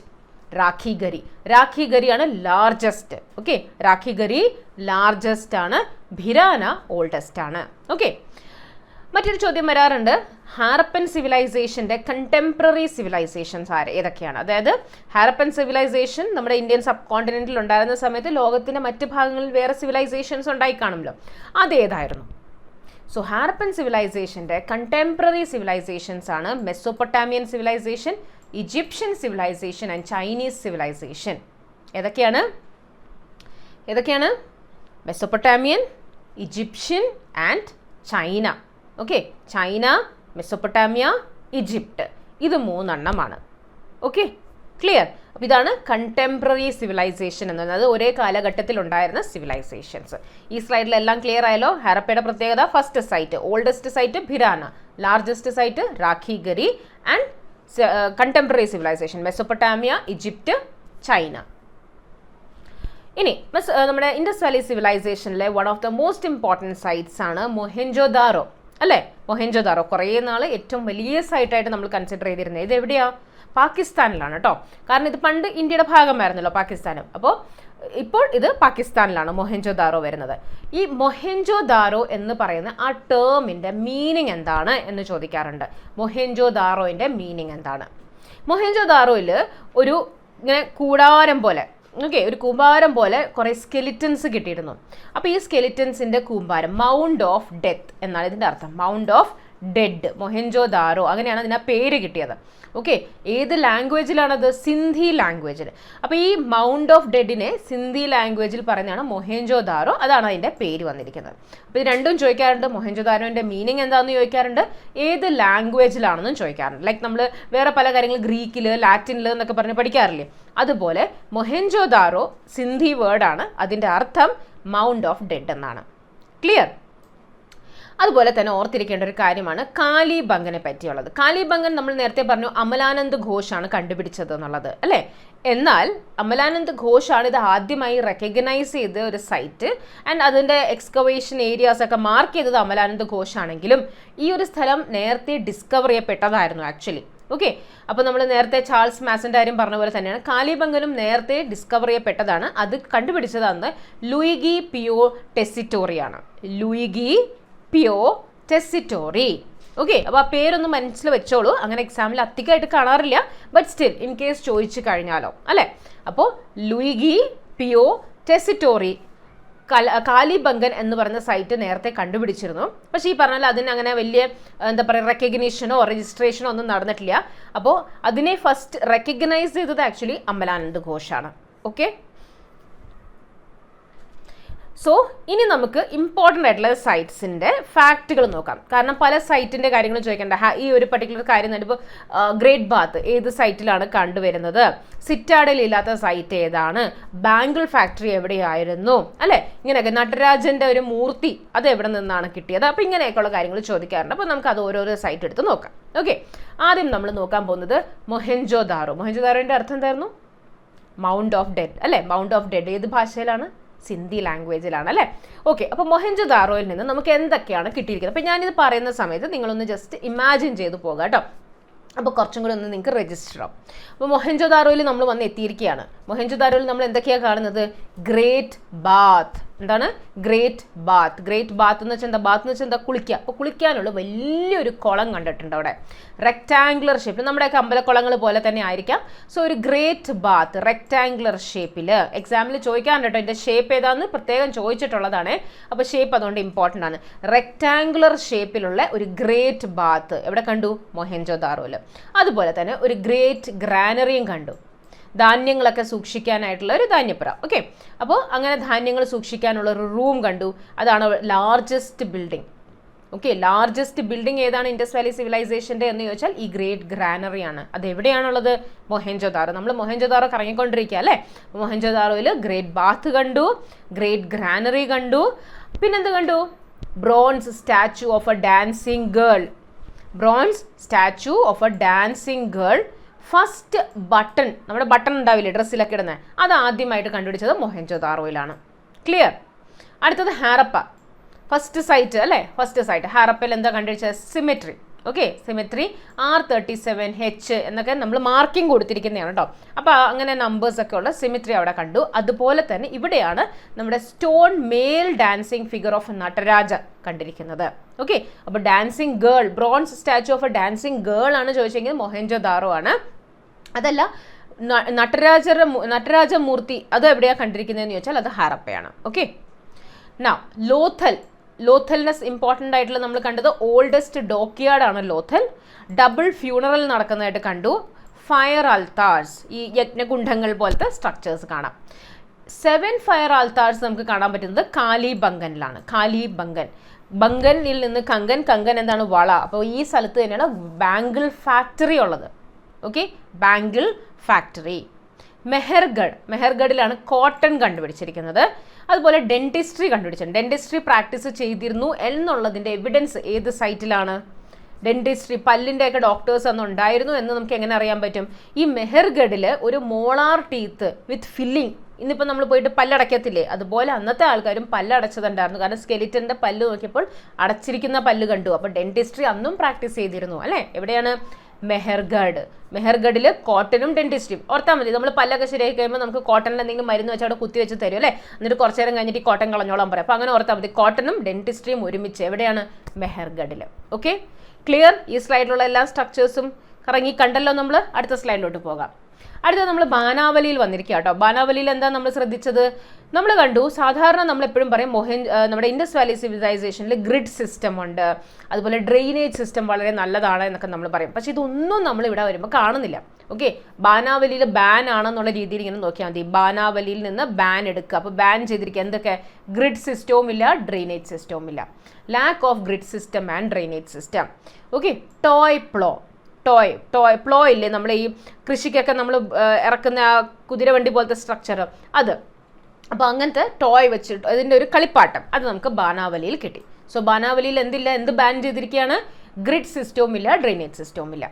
രാഖിഗരി. രാഖിഗരിയാണ് ലാർജസ്റ്റ്. ഓക്കെ, രാഖിഗരി ലാർജസ്റ്റ് ആണ്, ഭിരാന ഓൾഡസ്റ്റ് ആണ്. ഓക്കെ. മറ്റൊരു ചോദ്യം വരാറുണ്ട്, ഹാരപ്പൻ സിവിലൈസേഷൻ്റെ കണ്ടംപററി സിവിലൈസേഷൻസ് ഏതൊക്കെയാണ്? അതായത് ഹാരപ്പൻ സിവിലൈസേഷൻ നമ്മുടെ ഇന്ത്യൻ സബ് കോണ്ടിനെന്റിൽ ഉണ്ടായിരുന്ന സമയത്ത് ലോകത്തിൻ്റെ മറ്റ് ഭാഗങ്ങളിൽ വേറെ സിവിലൈസേഷൻസ് ഉണ്ടായി കാണുമല്ലോ, അതേതായിരുന്നു? സോ ഹാരപ്പൻ സിവിലൈസേഷൻ്റെ കണ്ടംപററി സിവിലൈസേഷൻസ് ആണ് Mesopotamian civilisation, Egyptian civilisation and Chinese civilisation. ഏതൊക്കെയാണ്? Mesopotamian, Egyptian and China. Okay, China, Mesopotamia, Egypt, ഇത് മൂന്നെണ്ണമാണ്. Okay, clear? അപ്പോൾ ഇതാണ് കണ്ടംപററി സിവിലൈസേഷൻ എന്ന് പറയുന്നത്, ഒരേ കാലഘട്ടത്തിൽ ഉണ്ടായിരുന്ന സിവിലൈസേഷൻസ്. ഈ സ്ലൈഡിലെല്ലാം ക്ലിയർ ആയല്ലോ. ഹാരപ്പയുടെ പ്രത്യേകത, first site, oldest site Bhirrana, largest site Rakhigarhi and contemporary civilisation Mesopotamia, Egypt, China. ഇനി നമ്മുടെ ഇൻഡസ് വാലി സിവിലൈസേഷനിലെ one of the most important sites ആണ് മൊഹൻജോദാരോ അല്ലേ. മൊഹൻജോദാരോ കുറേ നാൾ ഏറ്റവും വലിയ സൈറ്റായിട്ട് നമ്മൾ കൺസിഡർ ചെയ്തിരുന്നത്. ഇത് എവിടെയാ? പാകിസ്ഥാനിലാണ് കേട്ടോ. കാരണം ഇത് പണ്ട് ഇന്ത്യയുടെ ഭാഗമായിരുന്നല്ലോ പാകിസ്ഥാനും. അപ്പോൾ ഇപ്പോൾ ഇത് പാകിസ്ഥാനിലാണ് മൊഹൻജോദാരോ വരുന്നത്. ഈ മൊഹൻജോദാരോ എന്ന് പറയുന്ന ആ ടേമിൻ്റെ മീനിങ് എന്താണ് എന്ന് ചോദിക്കാറുണ്ട്. മൊഹൻജോദാരോൻ്റെ മീനിങ് എന്താണ്? മൊഹൻജോദാരോയിൽ ഒരു ഇങ്ങനെ കൂടാരം പോലെ, ഓക്കെ, ഒരു കൂമ്പാരം പോലെ കുറേ സ്കെലിറ്റൻസ് കിട്ടിയിരുന്നു. അപ്പോൾ ഈ സ്കെലിറ്റൻസിൻ്റെ കൂമ്പാരം, മൗണ്ട് ഓഫ് ഡെത്ത് എന്നാണ് ഇതിൻ്റെ അർത്ഥം. മൗണ്ട് ഓഫ് ഡെഡ്, മൊഹൻജോദാരോ, അങ്ങനെയാണ് അതിന് ആ പേര് കിട്ടിയത്. ഓക്കെ, ഏത് ലാംഗ്വേജിലാണത്? സിന്ധി ലാംഗ്വേജിൽ. അപ്പോൾ ഈ മൗണ്ട് ഓഫ് ഡെഡിനെ സിന്ധി ലാംഗ്വേജിൽ പറയുന്നതാണ് മൊഹൻജോദാരോ, അതാണ് അതിൻ്റെ പേര് വന്നിരിക്കുന്നത്. അപ്പോൾ ഇത് രണ്ടും ചോദിക്കാറുണ്ട്. മൊഹൻജോദാരോൻ്റെ മീനിങ് എന്താണെന്ന് ചോദിക്കാറുണ്ട്, ഏത് ലാംഗ്വേജിലാണെന്നും ചോദിക്കാറുണ്ട്. ലൈക്ക് നമ്മൾ വേറെ പല കാര്യങ്ങൾ ഗ്രീക്കിൽ, ലാറ്റിനിൽ എന്നൊക്കെ പറഞ്ഞ് പഠിക്കാറില്ലേ, അതുപോലെ മൊഹൻജോദാരോ സിന്ധി വേർഡാണ്, അതിൻ്റെ അർത്ഥം മൗണ്ട് ഓഫ് ഡെഡ് എന്നാണ്. ക്ലിയർ? അതുപോലെ തന്നെ ഓർത്തിരിക്കേണ്ട ഒരു കാര്യമാണ് കാലിബംഗനെ പറ്റിയുള്ളത്. കാലിബംഗൻ നമ്മൾ നേരത്തെ പറഞ്ഞു അമലാനന്ദ് ഘോഷാണ് കണ്ടുപിടിച്ചത് എന്നുള്ളത് അല്ലേ. എന്നാൽ അമലാനന്ദ് ഘോഷാണ് ഇത് ആദ്യമായി റെക്കഗ്നൈസ് ചെയ്ത ഒരു സൈറ്റ് ആൻഡ് അതിൻ്റെ എക്സ്കവേഷൻ ഏരിയാസ് ഒക്കെ മാർക്ക് ചെയ്തത് അമലാനന്ദ് ഘോഷാണെങ്കിലും ഈ ഒരു സ്ഥലം നേരത്തെ ഡിസ്കവർ ചെയ്യപ്പെട്ടതായിരുന്നു ആക്ച്വലി. ഓക്കെ, അപ്പോൾ നമ്മൾ നേരത്തെ ചാൾസ് മാസൻ്റെ കാര്യം പറഞ്ഞ പോലെ തന്നെയാണ് കാലിബംഗനും നേരത്തെ ഡിസ്കവർ ചെയ്യപ്പെട്ടതാണ്. അത് കണ്ടുപിടിച്ചത് അന്ന് ലൂയിഗി പിയോ ടെസിറ്റോറിയാണ്. ലൂയിഗി പിയോ ടെസിറ്റോറി. ഓക്കെ, അപ്പോൾ ആ പേരൊന്ന് മനസ്സിൽ വെച്ചോളൂ. അങ്ങനെ എക്സാമിൽ അധികമായിട്ട് കാണാറില്ല, ബട്ട് സ്റ്റിൽ ഇൻ കേസ് ചോദിച്ചു കഴിഞ്ഞാലോ അല്ലേ. അപ്പോൾ ലൂയിഗി പിയോ ടെസിറ്റോറി കാലിബംഗൻ എന്ന് പറയുന്ന സൈറ്റ് നേരത്തെ കണ്ടുപിടിച്ചിരുന്നു. പക്ഷേ ഈ പറഞ്ഞാൽ അതിന് അങ്ങനെ വലിയ എന്താ പറയുക റെക്കഗ്നീഷനോ രജിസ്ട്രേഷനോ ഒന്നും നടന്നിട്ടില്ല. അപ്പോൾ അതിനെ ഫസ്റ്റ് റെക്കഗ്നൈസ് ചെയ്തത് ആക്ച്വലി അമലാനന്ദ് ഘോഷാണ്. ഓക്കെ, സോ ഇനി നമുക്ക് ഇമ്പോർട്ടൻ്റ് ആയിട്ടുള്ള സൈറ്റ്സിൻ്റെ ഫാക്റ്റുകൾ നോക്കാം. കാരണം പല സൈറ്റിൻ്റെ കാര്യങ്ങൾ ചോദിക്കേണ്ട. ഈ ഒരു പർട്ടിക്കുലർ കാര്യം ഇപ്പോൾ ഗ്രേറ്റ് ബാത്ത് ഏത് സൈറ്റിലാണ് കണ്ടുവരുന്നത്, സിറ്റാഡൽ ഇല്ലാത്ത സൈറ്റ് ഏതാണ്, ബാംഗിൾ ഫാക്ടറി എവിടെയായിരുന്നു അല്ലേ, ഇങ്ങനെയൊക്കെ നടരാജൻ്റെ ഒരു മൂർത്തി അത് എവിടെ നിന്നാണ് കിട്ടിയത്, അപ്പോൾ ഇങ്ങനെയൊക്കെയുള്ള കാര്യങ്ങൾ ചോദിക്കാറുണ്ട്. അപ്പോൾ നമുക്ക് അത് ഓരോരോ സൈറ്റ് എടുത്ത് നോക്കാം. ഓക്കെ, ആദ്യം നമ്മൾ നോക്കാൻ പോകുന്നത് മൊഹൻജോദാരോ. മൊഹൻജോദാരോൻ്റെ അർത്ഥം എന്തായിരുന്നു? മൗണ്ട് ഓഫ് ഡെഡ് അല്ലേ? മൗണ്ട് ഓഫ് ഡെഡ് ഏത് ഭാഷയിലാണ്? സിന്ധി ലാംഗ്വേജിലാണ് അല്ലേ? ഓക്കെ, അപ്പോൾ മൊഹൻജൊദാരോയിൽ നിന്ന് നമുക്ക് എന്തൊക്കെയാണ് കിട്ടിയിരിക്കുന്നത്? അപ്പോൾ ഞാനിത് പറയുന്ന സമയത്ത് നിങ്ങളൊന്ന് ജസ്റ്റ് ഇമാജിൻ ചെയ്ത് പോകുക കേട്ടോ. അപ്പോൾ കുറച്ചും കൂടി ഒന്ന് നിങ്ങൾക്ക് രജിസ്റ്റർ ആവും. അപ്പോൾ മൊഹൻജൊദാരോയിൽ നമ്മൾ വന്ന് എത്തിയിരിക്കുകയാണ്. മൊഹൻജൊദാരോയിൽ നമ്മൾ എന്തൊക്കെയാണ് കാണുന്നത്? Great bath. എന്താണ് ഗ്രേറ്റ് ബാത്ത്? ഗ്രേറ്റ് ബാത്ത് എന്ന് വെച്ചാൽ എന്താ? ബാത്ത് എന്ന് വെച്ചാൽ എന്താ? കുളിക്കുക. അപ്പോൾ കുളിക്കാനുള്ള വലിയൊരു കുളം കണ്ടിട്ടുണ്ട് അവിടെ, റെക്ടാങ്കുലർ ഷേപ്പിൽ. നമ്മുടെയൊക്കെ അമ്പലക്കുളങ്ങൾ പോലെ തന്നെ ആയിരിക്കാം. സോ ഒരു ഗ്രേറ്റ് ബാത്ത് റെക്ടാങ്കുലർ ഷേപ്പിൽ എക്സാമിൽ ചോദിക്കാൻ കേട്ടോ, ഇതിൻ്റെ ഷേപ്പ് ഏതാണെന്ന് പ്രത്യേകം ചോദിച്ചിട്ടുള്ളതാണ്. അപ്പോൾ ഷേപ്പ് അതുകൊണ്ട് ഇമ്പോർട്ടൻ്റ് ആണ്. റെക്ടാങ്കുലർ ഷേപ്പിലുള്ള ഒരു ഗ്രേറ്റ് ബാത്ത് എവിടെ കണ്ടു? മൊഹൻജൊദാരോയിൽ. അതുപോലെ തന്നെ ഒരു ഗ്രേറ്റ് ഗ്രാനറിയും കണ്ടു, ധാന്യങ്ങളൊക്കെ സൂക്ഷിക്കാനായിട്ടുള്ള ഒരു ധാന്യപ്പുര. ഓക്കെ, അപ്പോൾ അങ്ങനെ ധാന്യങ്ങൾ സൂക്ഷിക്കാനുള്ള ഒരു റൂം കണ്ടു. അതാണ് largest building. Okay, largest building ഏതാണ് ഇൻഡസ് വാലി സിവിലൈസേഷൻ്റെ എന്ന് ചോദിച്ചാൽ ഈ ഗ്രേറ്റ് ഗ്രാനറിയാണ്. അത് എവിടെയാണുള്ളത്? മൊഹൻജൊദാരോ. നമ്മൾ മൊഹൻജൊദാരോ കറങ്ങിക്കൊണ്ടിരിക്കുക അല്ലേ? മൊഹൻജൊദാരോയിൽ ഗ്രേറ്റ് ബാത്ത് കണ്ടു, ഗ്രേറ്റ് ഗ്രാനറി കണ്ടു, പിന്നെന്ത് കണ്ടു? Bronze statue of a dancing girl. Bronze statue of a dancing girl. First button, നമ്മുടെ ബട്ടൺ ഉണ്ടാവില്ലേ ഡ്രസ്സിലൊക്കെ ഇടുന്നത്, അത് ആദ്യമായിട്ട് കണ്ടുപിടിച്ചത് മൊഹൻജൊദാരോയിലാണ്. ക്ലിയർ? അടുത്തത് ഹാരപ്പ. ഫസ്റ്റ് സൈറ്റ് അല്ലേ? ഫസ്റ്റ് സൈറ്റ് ഹാരപ്പയിൽ എന്താ കണ്ടുപിടിച്ചത്? സിമെട്രി. ഓക്കെ, സിമെട്രി R37H എന്നൊക്കെ നമ്മൾ മാർക്കിംഗ് കൊടുത്തിരിക്കുന്നതാണ് കേട്ടോ. അപ്പോൾ അങ്ങനെ നമ്പേഴ്സൊക്കെ ഉള്ള സിമെട്രി അവിടെ കണ്ടു. അതുപോലെ തന്നെ ഇവിടെയാണ് നമ്മുടെ stone male dancing figure of Nataraja കണ്ടിരിക്കുന്നത്. ഓക്കെ, അപ്പോൾ dancing girl, bronze statue of a dancing girl ആണ് ചോദിച്ചെങ്കിൽ മൊഹൻജൊദാരോ ആണ്. അതല്ല നടരാജമൂർത്തി അത് എവിടെയാണ് കണ്ടിരിക്കുന്നതെന്ന് ചോദിച്ചാൽ അത് ഹാരപ്പയാണ്. Okay, now Lothal. ലോഥൽനെസ് ഇമ്പോർട്ടൻ്റ് ആയിട്ടുള്ള നമ്മൾ കണ്ടത് ഓൾഡസ്റ്റ് ഡോക്യാർഡ് ആണ് ലോഥൽ. ഡബിൾ ഫ്യൂണറൽ നടക്കുന്നതായിട്ട് കണ്ടു. ഫയർ ആൾത്താർസ്, ഈ യജ്ഞകുണ്ഡങ്ങൾ പോലത്തെ സ്ട്രക്ചേഴ്സ് കാണാം. 7 ഫയർ ആൾത്താർസ് നമുക്ക് കാണാൻ പറ്റുന്നത് കാലിബംഗനിലാണ്. കാലിബംഗൻ, ബംഗനിൽ നിന്ന് കങ്കൻ, കങ്കൻ എന്താണ്? വള. അപ്പോൾ ഈ സ്ഥലത്ത് തന്നെയാണ് ബാംഗിൾ ഫാക്ടറി ഉള്ളത്. Okay, bangle factory. മെഹർഗഡ്, മെഹർഗഡിലാണ് കോട്ടൺ കണ്ടുപിടിച്ചിരിക്കുന്നത്. അതുപോലെ ഡെന്റിസ്ട്രി കണ്ടുപിടിച്ചിട്ടുണ്ട്. ഡെന്റിസ്ട്രി പ്രാക്ടീസ് ചെയ്തിരുന്നു എന്നുള്ളതിൻ്റെ എവിഡൻസ് ഏത് സൈറ്റിലാണ്? ഡെന്റിസ്ട്രി, പല്ലിൻ്റെയൊക്കെ ഡോക്ടേഴ്സ് അന്ന് ഉണ്ടായിരുന്നു എന്ന് നമുക്ക് എങ്ങനെ അറിയാൻ പറ്റും? ഈ മെഹർഗഡിൽ ഒരു മോളാർ ടീത്ത് വിത്ത് ഫില്ലിംഗ്. ഇന്നിപ്പോൾ നമ്മൾ പോയിട്ട് പല്ലടയ്ക്കത്തില്ലേ, അതുപോലെ അന്നത്തെ ആൾക്കാരും പല്ലടച്ചതുണ്ടായിരുന്നു. കാരണം സ്കെലിറ്റൻ്റെ പല്ല് നോക്കിയപ്പോൾ അടച്ചിരിക്കുന്ന പല്ല് കണ്ടു. അപ്പോൾ ഡെന്റിസ്ട്രി അന്നും പ്രാക്ടീസ് ചെയ്തിരുന്നു അല്ലേ? എവിടെയാണ്? മെഹർഗഡ്. മെഹർഗഡിൽ കോട്ടനും ഡെന്റിസ്ട്രിയും. ഓർത്താൽ മതി, നമ്മൾ പല്ലൊക്കെ ശരിയായി കഴിയുമ്പോൾ നമുക്ക് കോട്ടണിൽ എന്തെങ്കിലും മരുന്ന് വെച്ചാൽ അവിടെ കുത്തി വെച്ച് തരും അല്ലേ? എന്നിട്ട് കുറച്ച് നേരം കഴിഞ്ഞിട്ട് ഈ കോട്ടൺ കളഞ്ഞോളാൻ പറയും. അപ്പോൾ അങ്ങനെ ഓർത്താൽ മതി, കോട്ടനും ഡെന്റിസ്ട്രിയും ഒരുമിച്ച് എവിടെയാണ്? മെഹർഗഡിൽ. Okay, clear? ഈ സ്ലൈഡിലുള്ള എല്ലാ സ്ട്രക്ചേഴ്സും കറങ്ങി കണ്ടല്ലോ നമ്മൾ. അടുത്ത സ്ലൈഡിലോട്ട് പോകാം. അടുത്ത നമ്മൾ ബാനാവലിയിൽ വന്നിരിക്കുക കേട്ടോ. ബാനാവലിയിൽ എന്താ നമ്മൾ ശ്രദ്ധിച്ചത്? നമ്മൾ കണ്ടു, സാധാരണ നമ്മൾ എപ്പോഴും പറയും നമ്മുടെ ഇൻഡസ് വാലി സിവിലൈസേഷനിൽ ഗ്രിഡ് സിസ്റ്റം ഉണ്ട്, അതുപോലെ ഡ്രെയിനേജ് സിസ്റ്റം വളരെ നല്ലതാണ് എന്നൊക്കെ നമ്മൾ പറയും. പക്ഷെ ഇതൊന്നും നമ്മൾ ഇവിടെ വരുമ്പോൾ കാണുന്നില്ല. ഓക്കെ, ബാനാവലിയിൽ ബാൻ ആണെന്നുള്ള രീതിയിൽ ഇങ്ങനെ നോക്കിയാൽ മതി. ബാനാവലിയിൽ നിന്ന് ബാൻ എടുക്കുക. അപ്പോൾ ബാൻ ചെയ്തിരിക്കുക എന്തൊക്കെ? ഗ്രിഡ് സിസ്റ്റവും ഇല്ല, ഡ്രെയിനേജ് സിസ്റ്റവും ഇല്ല. Lack off grid system and drainage system. Okay, toy plough ഇല്ലേ, നമ്മൾ ഈ കൃഷിക്കൊക്കെ നമ്മൾ ഇറക്കുന്ന ആ കുതിരവണ്ടി പോലത്തെ സ്ട്രക്ചർ, അത്. അപ്പോൾ അങ്ങനത്തെ ടോയ് വെച്ചിട്ട് അതിൻ്റെ ഒരു കളിപ്പാട്ടം അത് നമുക്ക് ബാനാവലിയിൽ കിട്ടി. സോ ബാനാവലിയിൽ എന്തില്ല? എന്ത് ബാൻ ചെയ്തിരിക്കുകയാണ്? ഗ്രിഡ് സിസ്റ്റവും ഇല്ല, ഡ്രെയിനേജ് സിസ്റ്റവും ഇല്ല.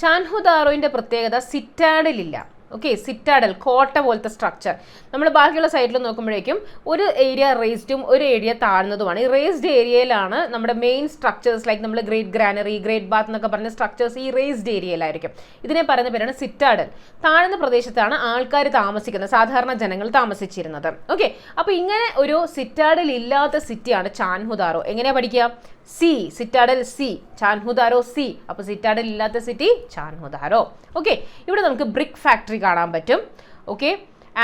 ചാൻഹുദാരോൻ്റെ പ്രത്യേകത സിറ്റാഡലില്ല. ഓക്കെ, സിറ്റാഡൽ, കോട്ട പോലത്തെ സ്ട്രക്ചർ. നമ്മൾ ബാക്കിയുള്ള സൈഡിൽ നോക്കുമ്പോഴേക്കും ഒരു ഏരിയ റേസ്ഡും ഒരു ഏരിയ താഴ്ന്നതുമാണ്. ഈ റേസ്ഡ് ഏരിയയിലാണ് നമ്മുടെ മെയിൻ സ്ട്രക്ചേഴ്സ്, ലൈക്ക് നമ്മൾ ഗ്രേറ്റ് ഗ്രാനറി, ഗ്രേറ്റ് ബാത്ത് എന്നൊക്കെ പറഞ്ഞ സ്ട്രക്ചേഴ്സ് ഈ റേസ്ഡ് ഏരിയയിലായിരിക്കും. ഇതിനെ പറയുന്ന പേരാണ് സിറ്റാഡൽ. താഴ്ന്ന പ്രദേശത്താണ് ആൾക്കാർ താമസിക്കുന്നത്, സാധാരണ ജനങ്ങൾ താമസിച്ചിരുന്നത്. ഓക്കെ, അപ്പോൾ ഇങ്ങനെ ഒരു സിറ്റാഡൽ ഇല്ലാത്ത സിറ്റിയാണ് ചാൻഹുദാരോ. എങ്ങനെയാ പഠിക്കുക? C, citadel C, Chanhudaro C. അപ്പോൾ സിറ്റാഡൽ ഇല്ലാത്ത സിറ്റി ചാൻഹുദാരോ. ഓക്കെ, ഇവിടെ നമുക്ക് ബ്രിക്ക് ഫാക്ടറി കാണാൻ പറ്റും. Okay,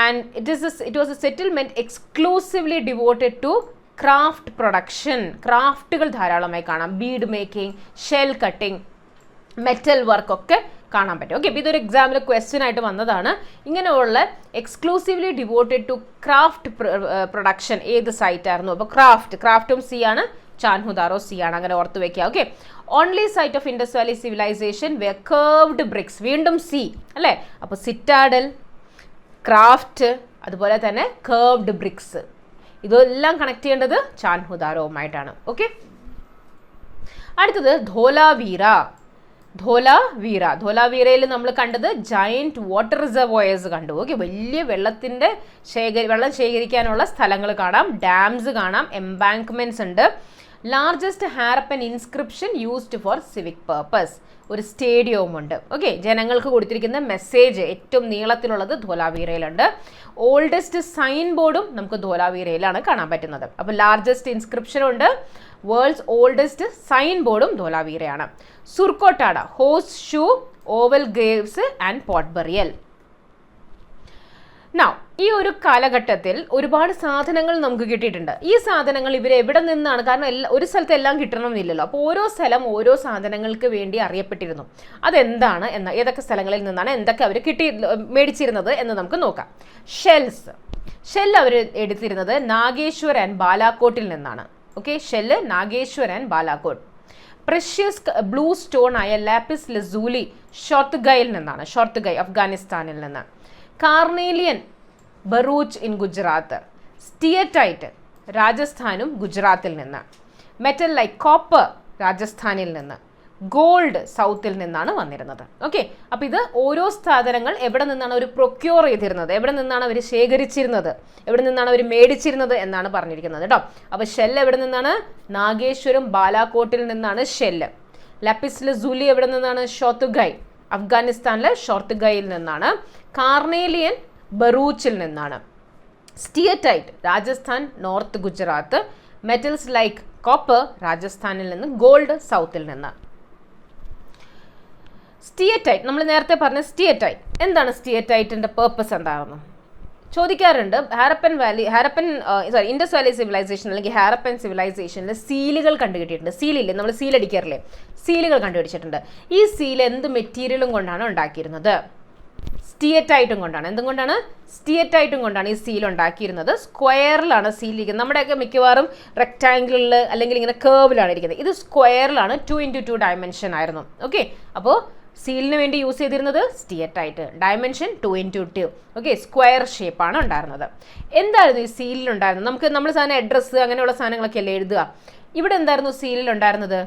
and it was a settlement exclusively devoted to craft production. ക്രാഫ്റ്റുകൾ ധാരാളമായി കാണാം. Bead making, shell cutting, metal work ഒക്കെ കാണാൻ പറ്റും. ഓക്കെ, അപ്പോൾ ഇതൊരു എക്സാമിൽ ക്വസ്റ്റ്യൻ ആയിട്ട് വന്നതാണ്. ഇങ്ങനെയുള്ള exclusively devoted to craft production ഏത് സൈറ്റ് ആയിരുന്നു? അപ്പോൾ ക്രാഫ്റ്റും സി ആണ്, ചാൻഹുദാരോ സി ആണ്. അങ്ങനെ ഓർത്ത് വെക്കുക. Okay, only site of Indus Valley civilisation where carved bricks, വീണ്ടും സി അല്ലേ? അപ്പോൾ സിറ്റാഡൽ, ക്രാഫ്റ്റ്, അതുപോലെ തന്നെ കർവ്ഡ് ബ്രിക്സ്, ഇതെല്ലാം കണക്ട് ചെയ്യേണ്ടത് ചാൻഹുദാരോവുമായിട്ടാണ്. ഓക്കെ, അടുത്തത് ധോലാവീര. ധോലാവീരയിൽ നമ്മൾ കണ്ടത് ജയന്റ് വാട്ടർ റിസർവോയേഴ്സ് കണ്ടു. ഓക്കെ, വലിയ വെള്ളം ശേഖരിക്കാനുള്ള സ്ഥലങ്ങൾ കാണാം, ഡാംസ് കാണാം, എംബാങ്ക്മെന്റ്സ് ഉണ്ട്. Largest Harappan inscription used for civic purpose, ഒരു സ്റ്റേഡിയവും ഉണ്ട്. ഓക്കെ, ജനങ്ങൾക്ക് കൊടുത്തിരിക്കുന്ന മെസ്സേജ് ഏറ്റവും നീളത്തിലുള്ളത് ധോലാവീരയിലുണ്ട്. ഓൾഡസ്റ്റ് സൈൻ ബോർഡും നമുക്ക് ധോലാവീരയിലാണ് കാണാൻ പറ്റുന്നത്. അപ്പോൾ ലാർജസ്റ്റ് ഇൻസ്ക്രിപ്ഷനും ഉണ്ട്, വേൾഡ്സ് ഓൾഡസ്റ്റ് സൈൻ ബോർഡും ധോലാവീരയാണ്. Surkotada, horse shoe, oval graves and pot burial. Now ഈ ഒരു കാലഘട്ടത്തിൽ ഒരുപാട് സാധനങ്ങൾ നമുക്ക് കിട്ടിയിട്ടുണ്ട്. ഈ സാധനങ്ങൾ ഇവർ എവിടെ നിന്നാണ്, കാരണം ഒരു സ്ഥലത്ത് എല്ലാം കിട്ടണമെന്നില്ലല്ലോ. അപ്പോൾ ഓരോ സ്ഥലം ഓരോ സാധനങ്ങൾക്ക് വേണ്ടി അറിയപ്പെട്ടിരുന്നു. അതെന്താണ് എന്ന്, ഏതൊക്കെ സ്ഥലങ്ങളിൽ നിന്നാണ് എന്തൊക്കെ അവർ മേടിച്ചിരുന്നത് എന്ന് നമുക്ക് നോക്കാം. ഷെൽ അവർ എടുത്തിരുന്നത് നാഗേശ്വർ ആൻഡ് ബാലാക്കോട്ടിൽ നിന്നാണ്. Okay, shell Nageshwar and Balakot. Precious blue stone ആയ ലാപ്പിസ് ലസൂലി ഷോർട്ട്ഗയിൽ നിന്നാണ്, അഫ്ഗാനിസ്ഥാനിൽ നിന്ന്. കാർണേലിയൻ ബറൂച്ച് ഇൻ ഗുജറാത്ത്. സ്റ്റിയറ്റൈറ്റ് രാജസ്ഥാനും ഗുജറാത്തിൽ നിന്ന്. മെറ്റൽ ലൈക്ക് കോപ്പർ രാജസ്ഥാനിൽ നിന്ന്. ഗോൾഡ് സൗത്തിൽ നിന്നാണ് വന്നിരുന്നത്. ഓക്കെ, അപ്പോൾ ഇത് ഓരോ സാധനങ്ങൾ എവിടെ നിന്നാണ് അവർ പ്രൊക്യൂർ ചെയ്തിരുന്നത്, എവിടെ നിന്നാണ് അവർ ശേഖരിച്ചിരുന്നത്, എവിടെ നിന്നാണ് അവർ മേടിച്ചിരുന്നത് എന്നാണ് പറഞ്ഞിരിക്കുന്നത് കേട്ടോ. അപ്പോൾ ഷെല്ല് എവിടെ നിന്നാണ്? നാഗേശ്വരം ബാലാക്കോട്ടിൽ നിന്നാണ് ഷെല്ല്. ലാപ്പിസ് ലസൂലി എവിടെ നിന്നാണ്? ഷോർട്ട്ഗൈ, അഫ്ഗാനിസ്ഥാനിലെ ഷോർട്ട്ഗയിൽ നിന്നാണ്. കാർണേലിയൻ ബറൂച്ചിൽ നിന്നാണ്. Steatite Rajasthan, north Gujarat. Metals like copper രാജസ്ഥാനിൽ നിന്ന്. ഗോൾഡ് സൗത്തിൽ നിന്ന്. സ്റ്റിയറ്റൈറ്റ് നമ്മൾ നേരത്തെ പറഞ്ഞ സ്റ്റിയറ്റൈറ്റ് എന്താണ്? സ്റ്റിയറ്റൈറ്റിന്റെ പേർപ്പസ് എന്താണെന്ന് ചോദിക്കാറുണ്ട്. ഇൻഡസ് വാലി സിവിലൈസേഷൻ അല്ലെങ്കിൽ ഹാരപ്പൻ സിവിലൈസേഷനിൽ സീലുകൾ കണ്ടുകിട്ടിയിട്ടുണ്ട്. സീലില്ലേ, നമ്മൾ സീലടിക്കാറില്ലേ, സീലുകൾ കണ്ടുപിടിച്ചിട്ടുണ്ട്. ഈ സീൽ എന്ത് മെറ്റീരിയലും കൊണ്ടാണ് ഉണ്ടാക്കിയിരുന്നത്? സ്റ്റിയറ്റൈറ്റും കൊണ്ടാണ്. എന്തും കൊണ്ടാണ്? സ്റ്റിയറ്റൈറ്റും കൊണ്ടാണ് ഈ സീൽ ഉണ്ടാക്കിയിരുന്നത്. സ്ക്വയറിലാണ് സീൽ ഇരിക്കുന്നത്. നമ്മുടെയൊക്കെ മിക്കവാറും റെക്ടാംഗിളിൽ അല്ലെങ്കിൽ ഇങ്ങനെ കേർവിലാണ് ഇരിക്കുന്നത്. ഇത് സ്ക്വയറിലാണ്, 2x2 ഡയമെൻഷൻ ആയിരുന്നു. ഓക്കെ, അപ്പോൾ സീലിന് വേണ്ടി യൂസ് ചെയ്തിരുന്നത് സ്റ്റിയറ്റൈറ്റ്, ഡയമെൻഷൻ 2x2. ഓക്കെ, സ്ക്വയർ ഷേപ്പാണ് ഉണ്ടായിരുന്നത്. എന്തായിരുന്നു ഈ സീലിലുണ്ടായിരുന്നത്? നമ്മൾ സാധനം അഡ്രസ്സ് അങ്ങനെയുള്ള സാധനങ്ങളൊക്കെ അല്ലേ എഴുതുക. ഇവിടെ എന്തായിരുന്നു സീലിലുണ്ടായിരുന്നത്?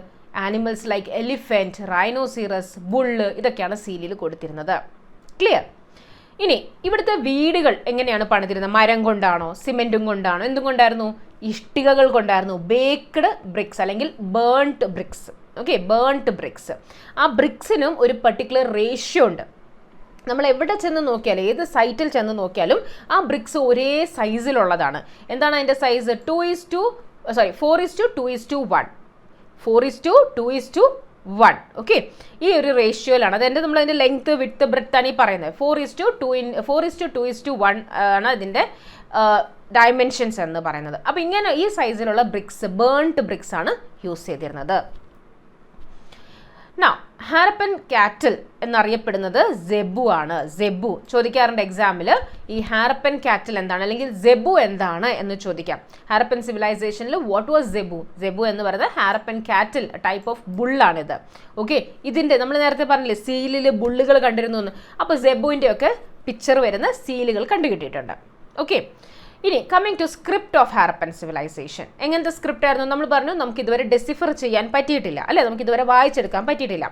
ആനിമൽസ് ലൈക്ക് എലിഫന്റ്, റൈനോസിറസ്, ബുള്ള്, ഇതൊക്കെയാണ് സീലിൽ കൊടുത്തിരുന്നത്. ക്ലിയർ? ഇനി ഇവിടുത്തെ വീടുകൾ എങ്ങനെയാണ് പണിതിരുന്നത്? മരം കൊണ്ടാണോ, സിമെന്റും കൊണ്ടാണോ, എന്തും കൊണ്ടായിരുന്നു? ഇഷ്ടികകൾ കൊണ്ടായിരുന്നു. ബേക്ക്ഡ് ബ്രിക്സ് അല്ലെങ്കിൽ burnt bricks. Okay, burnt bricks. ആ ബ്രിക്സിനും ഒരു പർട്ടിക്കുലർ റേഷ്യോ ഉണ്ട്. നമ്മൾ എവിടെ ചെന്ന് നോക്കിയാലും, ഏത് സൈറ്റിൽ ചെന്ന് നോക്കിയാലും ആ ബ്രിക്സ് ഒരേ സൈസിലുള്ളതാണ്. എന്താണ് അതിൻ്റെ സൈസ്? 4:2:1. 4:2:1. ഓക്കെ, ഈ ഒരു റേഷ്യോയിലാണ്. അതെൻ്റെ നമ്മളതിൻ്റെ ലെങ്ത്, വിഡ്ത്ത്, ബ്രെഡ്ത്ത് ആണ് ഈ പറയുന്നത്. 4:2:1 ആണ് അതിൻ്റെ ഡയമെൻഷൻസ് എന്ന് പറയുന്നത്. അപ്പോൾ ഇങ്ങനെ ഈ സൈസിലുള്ള ബ്രിക്സ്, ബേൺട്ട് ബ്രിക്സ് ആണ് യൂസ് ചെയ്തിരുന്നത്. Now, ഹാരപ്പൻ കാറ്റിൽ എന്നറിയപ്പെടുന്നത് സെബു ആണ്. സെബു ചോദിക്കാറുണ്ട് എക്സാമിൽ. ഈ ഹാരപ്പൻ കാറ്റിൽ എന്താണ്, അല്ലെങ്കിൽ സെബു എന്താണ് എന്ന് ചോദിക്കാം. ഹാരപ്പൻ സിവിലൈസേഷനിൽ വാട്ട് വാസ് സെബു? സെബു എന്ന് പറയുന്നത് ഹാരപ്പൻ കാറ്റിൽ, ടൈപ്പ് ഓഫ് ബുള്ളാണിത്. ഓക്കെ, ഇതിൻ്റെ നമ്മൾ നേരത്തെ പറഞ്ഞില്ലേ സീലിൽ ബുള്ളുകൾ കണ്ടിരുന്നു എന്ന്. അപ്പോൾ സെബുവിൻ്റെ ഒക്കെ പിക്ചർ വരുന്ന സീലുകൾ കണ്ടുകിട്ടിയിട്ടുണ്ട്. ഓക്കെ, ഇനി coming to script of Harappan civilisation. എങ്ങനത്തെ സ്ക്രിപ്റ്റ് ആയിരുന്നു? നമ്മൾ പറഞ്ഞു നമുക്ക് ഇതുവരെ ഡെസിഫർ ചെയ്യാൻ പറ്റിയിട്ടില്ല, അല്ലേ, നമുക്ക് ഇതുവരെ വായിച്ചെടുക്കാൻ പറ്റിയിട്ടില്ല.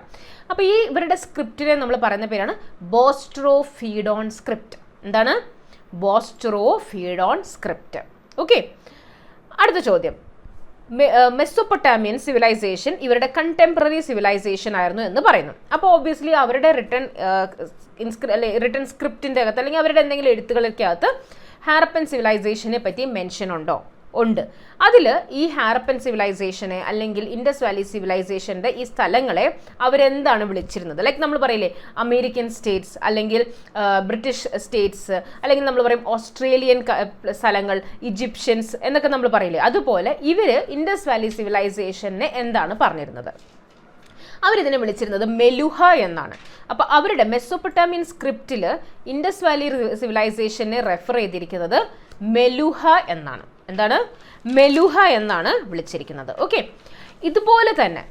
അപ്പോൾ ഈ ഇവരുടെ സ്ക്രിപ്റ്റിനെ നമ്മൾ പറയുന്ന പേരാണ് ബോസ്ട്രോഫീഡോൺ സ്ക്രിപ്റ്റ്. എന്താണ്? ബോസ്ട്രോഫീഡോൺ സ്ക്രിപ്റ്റ്. ഓക്കെ, അടുത്ത ചോദ്യം. മെസ്സോപ്പൊട്ടാമിയൻ സിവിലൈസേഷൻ ഇവരുടെ കണ്ടംപററി സിവിലൈസേഷൻ ആയിരുന്നു എന്ന് പറയുന്നു. അപ്പോൾ ഓബ്വിയസ്ലി അവരുടെ റിട്ടൺ സ്ക്രിപ്റ്റിൻ്റെ അകത്ത് അല്ലെങ്കിൽ അവരുടെ എന്തെങ്കിലും എഴുത്തുകളൊക്കെ അകത്ത് ഹാരപ്പൻ സിവിലൈസേഷനെ പറ്റി മെൻഷൻ ഉണ്ടോ? ഉണ്ട്. അതിൽ ഈ ഹാരപ്പൻ സിവിലൈസേഷനെ അല്ലെങ്കിൽ ഇൻഡസ് വാലി സിവിലൈസേഷൻ്റെ ഈ സ്ഥലങ്ങളെ അവരെന്താണ് വിളിച്ചിരുന്നത്? ലൈക്ക് നമ്മൾ പറയില്ലേ അമേരിക്കൻ സ്റ്റേറ്റ്സ് അല്ലെങ്കിൽ ബ്രിട്ടീഷ് സ്റ്റേറ്റ്സ്, അല്ലെങ്കിൽ നമ്മൾ പറയും ഓസ്ട്രേലിയൻ സ്ഥലങ്ങൾ, ഈജിപ്ഷ്യൻസ് എന്നൊക്കെ നമ്മൾ പറയില്ലേ, അതുപോലെ ഇവർ ഇൻഡസ് വാലി സിവിലൈസേഷനെ എന്താണ് പറഞ്ഞിരുന്നത്? അവരിതിനെ വിളിച്ചിരുന്നത് മെലുഹ എന്നാണ്. അപ്പോൾ അവരുടെ മെസ്സോപ്പൊട്ടാമിയൻ സ്ക്രിപ്റ്റിൽ ഇൻഡസ് വാലി സിവിലൈസേഷനെ റെഫർ ചെയ്തിരിക്കുന്നത് മെലുഹ എന്നാണ്. എന്താണ്? മെലുഹ എന്നാണ് വിളിച്ചിരിക്കുന്നത്. ഓക്കെ, ഇതുപോലെ തന്നെ